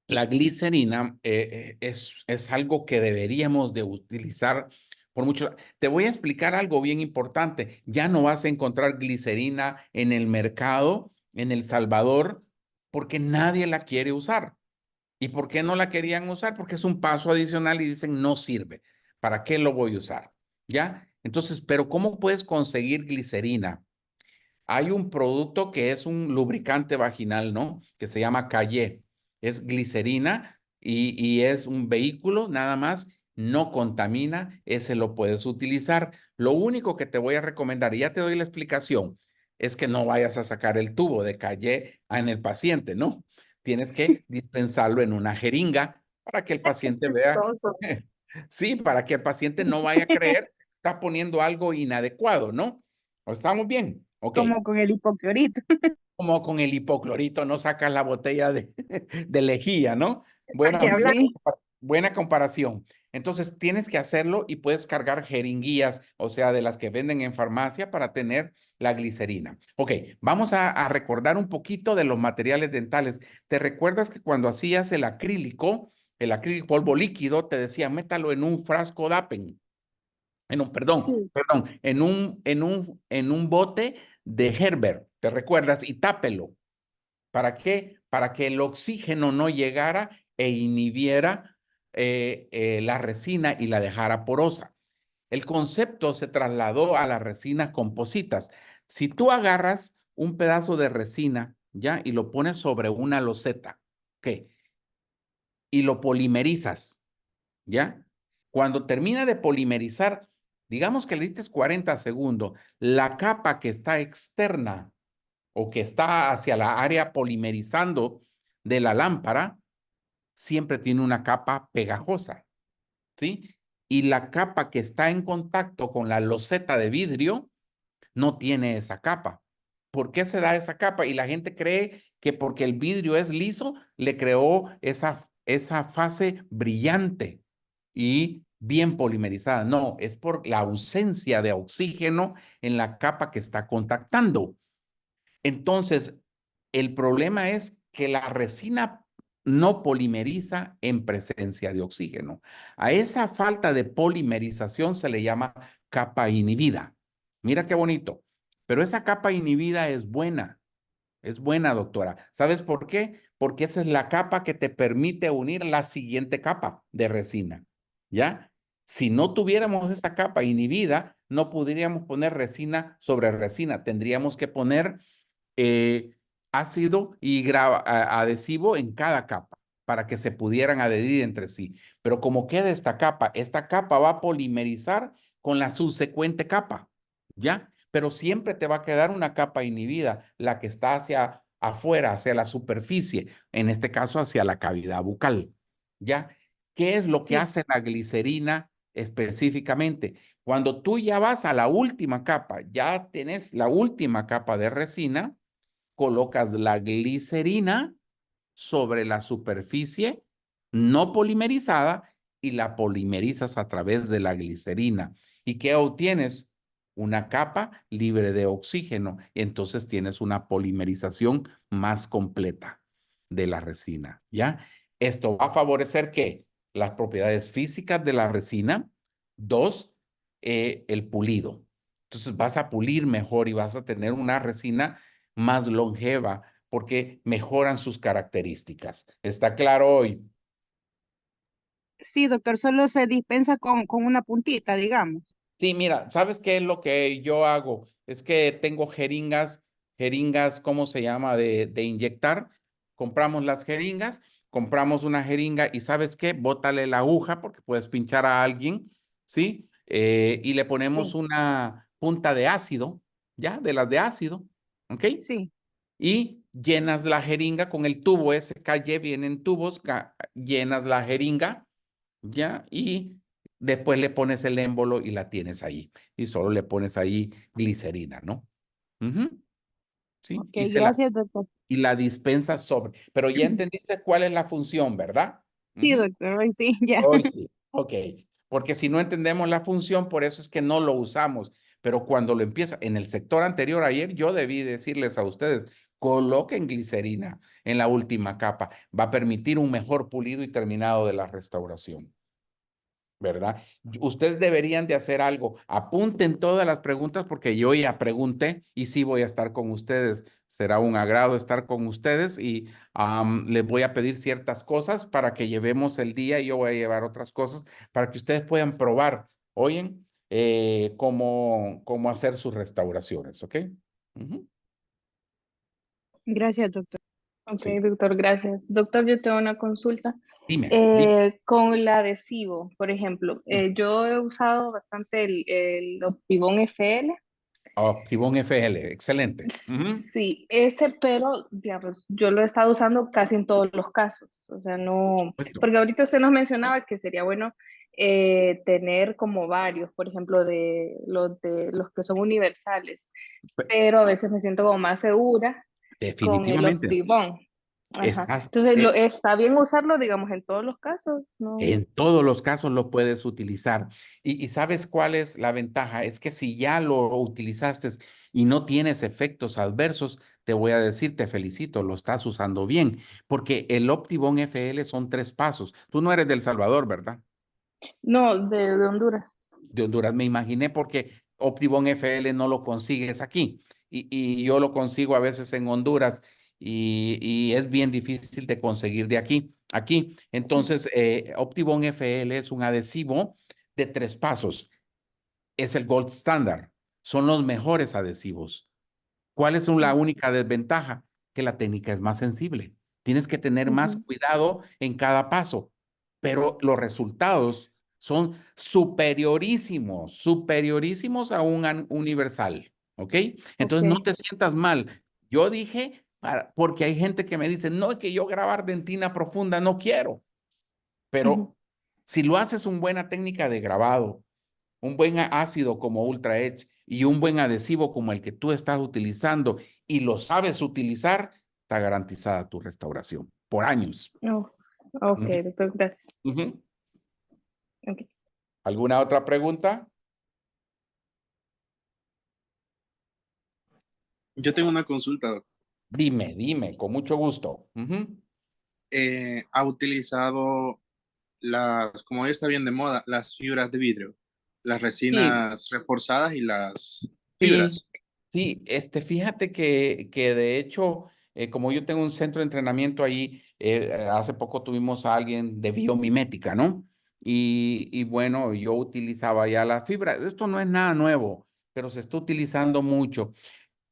la glicerina es algo que deberíamos de utilizar por mucho. Te voy a explicar algo bien importante. Ya no vas a encontrar glicerina en el mercado, en El Salvador, porque nadie la quiere usar. ¿Y por qué no la querían usar? Porque es un paso adicional y dicen no sirve. ¿Para qué lo voy a usar? ¿Ya? Entonces, pero ¿cómo puedes conseguir glicerina? Hay un producto que es un lubricante vaginal, ¿no? Que se llama Calle. Es glicerina y es un vehículo nada más, no contamina, ese lo puedes utilizar. Lo único que te voy a recomendar, y ya te doy la explicación, es que no vayas a sacar el tubo de Calle en el paciente, ¿no? Tienes que dispensarlo en una jeringa para que el paciente vea. Chistoso. Sí, para que el paciente no vaya a creer que está poniendo algo inadecuado, ¿no? ¿Estamos bien? Ok. Como con el hipoclorito. Como con el hipoclorito no sacas la botella de lejía, ¿no? ¿Para qué hablar? Sí, Buena comparación. Entonces tienes que hacerlo y puedes cargar jeringuillas, o sea, de las que venden en farmacia para tener la glicerina. Ok, vamos a recordar un poquito de los materiales dentales. ¿Te recuerdas que cuando hacías el acrílico polvo líquido, te decía, métalo en un frasco Dapen? sí, En un bote de Herbert, ¿te recuerdas? Y tápelo. ¿Para qué? Para que el oxígeno no llegara e inhibiera la resina y la dejara porosa. El concepto se trasladó a las resinas compositas. Si tú agarras un pedazo de resina, ¿ya? Y lo pones sobre una loseta, ¿qué? Y lo polimerizas, ¿ya? Cuando termina de polimerizar, digamos que le diste 40 segundos, la capa que está externa o que está hacia la área polimerizando de la lámpara, siempre tiene una capa pegajosa, ¿sí? Y la capa que está en contacto con la loseta de vidrio no tiene esa capa. ¿Por qué se da esa capa? Y la gente cree que porque el vidrio es liso, le creó esa fase brillante y bien polimerizada. No, es por la ausencia de oxígeno en la capa que está contactando. Entonces, el problema es que la resina no polimeriza en presencia de oxígeno. A esa falta de polimerización se le llama capa inhibida. Mira qué bonito. Pero esa capa inhibida es buena. Es buena, doctora. ¿Sabes por qué? Porque esa es la capa que te permite unir la siguiente capa de resina. ¿Ya? Si no tuviéramos esa capa inhibida, no podríamos poner resina sobre resina. Tendríamos que poner ácido y adhesivo en cada capa para que se pudieran adherir entre sí. Pero como queda esta capa va a polimerizar con la subsecuente capa, ¿ya? Pero siempre te va a quedar una capa inhibida, la que está hacia afuera, hacia la superficie, en este caso hacia la cavidad bucal, ¿ya? ¿Qué es lo que sí. hace la glicerina específicamente? Cuando tú ya vas a la última capa, ya tenés la última capa de resina, colocas la glicerina sobre la superficie no polimerizada y la polimerizas a través de la glicerina. ¿Y qué obtienes? Una capa libre de oxígeno. Entonces tienes una polimerización más completa de la resina, ¿ya? Esto va a favorecer que las propiedades físicas de la resina. Dos, el pulido. Entonces vas a pulir mejor y vas a tener una resina más longeva porque mejoran sus características. ¿Está claro hoy? Sí, doctor, solo se dispensa con una puntita, digamos. Sí, mira, ¿sabes qué es lo que yo hago? Es que tengo jeringas, ¿cómo se llama? De inyectar. Compramos las jeringas, compramos una jeringa y ¿sabes qué? Bótale la aguja porque puedes pinchar a alguien, ¿sí? Y le ponemos Sí, una punta de ácido, ¿ya? De las de ácido, ¿ok? sí. Y llenas la jeringa con el tubo SKY, vienen tubos, llenas la jeringa, ¿ya? Y después le pones el émbolo y la tienes ahí. Y solo le pones ahí glicerina, ¿no? Ujú, ¿sí? Ok, gracias, doctor. Y la dispensa sobre. Pero ya entendiste cuál es la función, ¿verdad? Sí, Ujú. doctor, hoy sí, ya. Hoy sí. Ok. Porque si no entendemos la función, por eso es que no lo usamos. Pero cuando lo empieza, en el sector anterior, ayer yo debí decirles a ustedes, coloquen glicerina en la última capa. Va a permitir un mejor pulido y terminado de la restauración. ¿Verdad? Ustedes deberían de hacer algo. Apunten todas las preguntas porque yo ya pregunté y sí voy a estar con ustedes. Será un agrado estar con ustedes y les voy a pedir ciertas cosas para que llevemos el día y yo voy a llevar otras cosas para que ustedes puedan probar, oyen, cómo hacer sus restauraciones, ¿ok? Ujú. Gracias, doctor. Ok, Sí, doctor, gracias. Doctor, yo tengo una consulta. dime. Con el adhesivo, por ejemplo, yo he usado bastante el Optibón FL. Optibón FL, excelente. Ujú. Sí, ese, pero, digamos, yo lo he estado usando casi en todos los casos. O sea, no, Supuesto. porque ahorita usted nos mencionaba que sería bueno tener como varios, por ejemplo, de los que son universales, Pe- pero a veces me siento como más segura con el Definitivamente. Optibón. Ajá. Estás, Entonces, está bien usarlo, digamos, en todos los casos, ¿no? En todos los casos lo puedes utilizar. Y ¿sabes cuál es la ventaja? Es que si ya lo utilizaste y no tienes efectos adversos, te voy a decir, te felicito, lo estás usando bien, porque el Optibón FL son 3 pasos. Tú no eres del Salvador, ¿verdad? No, de Honduras. De Honduras, me imaginé porque Optibón FL no lo consigues aquí y yo lo consigo a veces en Honduras y es bien difícil de conseguir de aquí. Entonces, Optibón FL es un adhesivo de 3 pasos. Es el gold standard. Son los mejores adhesivos. ¿Cuál es la única desventaja? Que la técnica es más sensible. Tienes que tener más Ujú. cuidado en cada paso, pero los resultados son superiorísimos, superiorísimos a un universal, ¿ok? Ok. Entonces no te sientas mal. Yo dije, porque hay gente que me dice, no, es que yo grabar dentina profunda no quiero, Ujú. pero si lo haces una buena técnica de grabado, un buen ácido como Ultra Edge y un buen adhesivo como el que tú estás utilizando y lo sabes utilizar, está garantizada tu restauración por años. Oh, ok, Ujú, doctor, gracias. ujú. Ok. ¿Alguna otra pregunta? Yo tengo una consulta, doc. Dime, con mucho gusto. Ujú. ¿Ha utilizado como hoy está bien de moda, las fibras de vidrio, las Sí, resinas reforzadas y las sí, fibras? sí, fíjate que de hecho, como yo tengo un centro de entrenamiento ahí, hace poco tuvimos a alguien de biomimética, ¿no? Y bueno, yo utilizaba ya la fibra. Esto no es nada nuevo, pero se está utilizando mucho.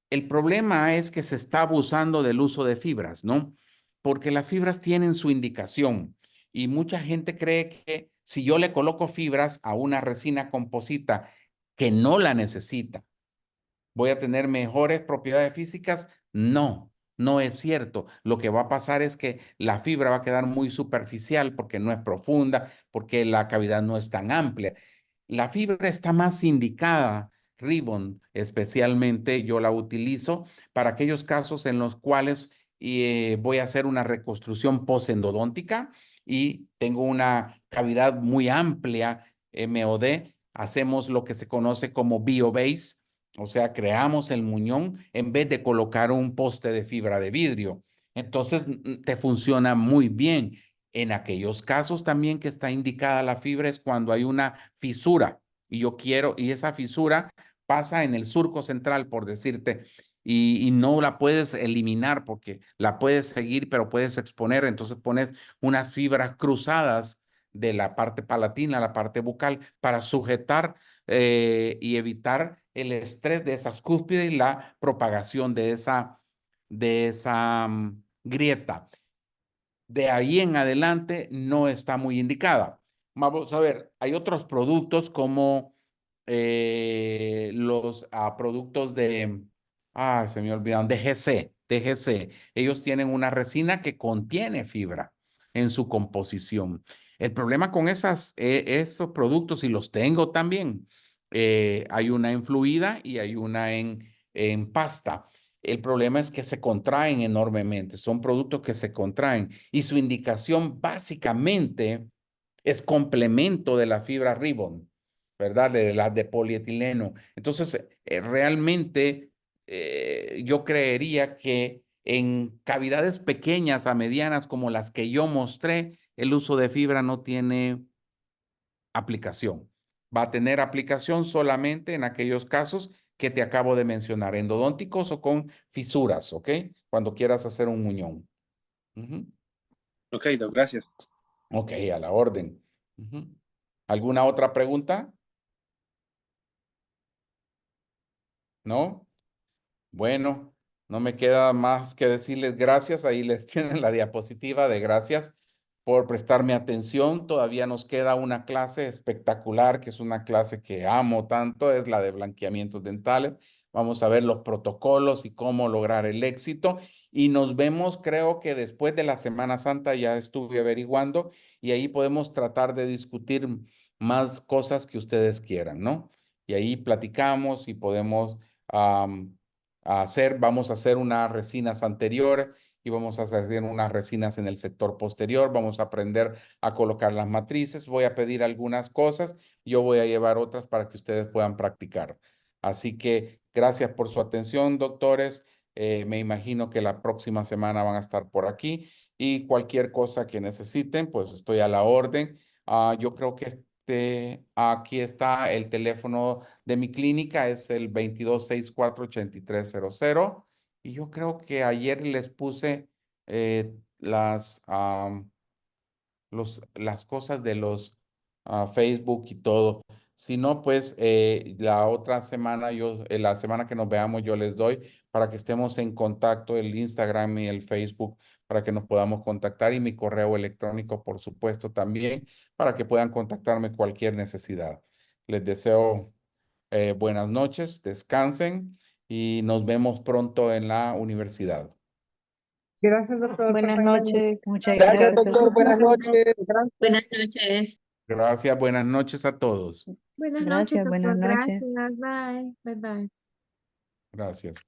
El problema es que se está abusando del uso de fibras, ¿no? Porque las fibras tienen su indicación y mucha gente cree que si yo le coloco fibras a una resina composita que no la necesita, voy a tener mejores propiedades físicas. No, no es cierto. Lo que va a pasar es que la fibra va a quedar muy superficial porque no es profunda, porque la cavidad no es tan amplia. La fibra está más indicada, Ribbon especialmente, yo la utilizo para aquellos casos en los cuales voy a hacer una reconstrucción posendodóntica y tengo una cavidad muy amplia, MOD, hacemos lo que se conoce como biobase, o sea, creamos el muñón en vez de colocar un poste de fibra de vidrio. Entonces, te funciona muy bien. En aquellos casos también que está indicada la fibra es cuando hay una fisura y esa fisura pasa en el surco central, por decirte, y no la puedes eliminar porque la puedes seguir, pero puedes exponer. Entonces pones unas fibras cruzadas de la parte palatina a la parte bucal para sujetar y evitar el estrés de esas cúspides y la propagación de esa grieta. De ahí en adelante no está muy indicada. Vamos a ver, hay otros productos como los productos se me olvidaron, DGC. Ellos tienen una resina que contiene fibra en su composición. El problema con esos productos, y los tengo también, hay una en fluida y hay una en pasta. El problema es que se contraen enormemente, son productos que se contraen y su indicación básicamente es complemento de la fibra Ribbon, ¿verdad? De las de polietileno. Entonces, realmente yo creería que en cavidades pequeñas a medianas como las que yo mostré, el uso de fibra no tiene aplicación. Va a tener aplicación solamente en aquellos casos que te acabo de mencionar, endodónticos o con fisuras, ¿ok? Cuando quieras hacer un muñón. Ok, Doc, gracias. Ok, a la orden. ¿Alguna otra pregunta? ¿No? Bueno, no me queda más que decirles gracias. Ahí les tienen la diapositiva de gracias por prestarme atención. Todavía nos queda una clase espectacular, que es una clase que amo tanto, es la de blanqueamientos dentales. Vamos a ver los protocolos y cómo lograr el éxito. Y nos vemos, creo que después de la Semana Santa, ya estuve averiguando, y ahí podemos tratar de discutir más cosas que ustedes quieran, ¿no? Y ahí platicamos y podemos vamos a hacer unas resinas anteriores y vamos a hacer unas resinas en el sector posterior. Vamos a aprender a colocar las matrices. Voy a pedir algunas cosas. Yo voy a llevar otras para que ustedes puedan practicar. Así que gracias por su atención, doctores. Me imagino que la próxima semana van a estar por aquí y cualquier cosa que necesiten, pues estoy a la orden. Yo creo que aquí está el teléfono de mi clínica, es el 2264-8300. Y yo creo que ayer les puse las cosas de los Facebook y todo. Si no, pues la otra semana, la semana que nos veamos, yo les doy para que estemos en contacto, el Instagram y el Facebook, para que nos podamos contactar y mi correo electrónico, por supuesto, también, para que puedan contactarme cualquier necesidad. Les deseo buenas noches, descansen y nos vemos pronto en la universidad. Gracias, doctor. Buenas Perfectamente. noches. Muchas Gracias, gracias, doctor. Buenas noches. Gracias. Buenas noches. Gracias, buenas noches a todos. Buenas Gracias, noches, buenas doctor. noches. Gracias. Bye, bye. Gracias.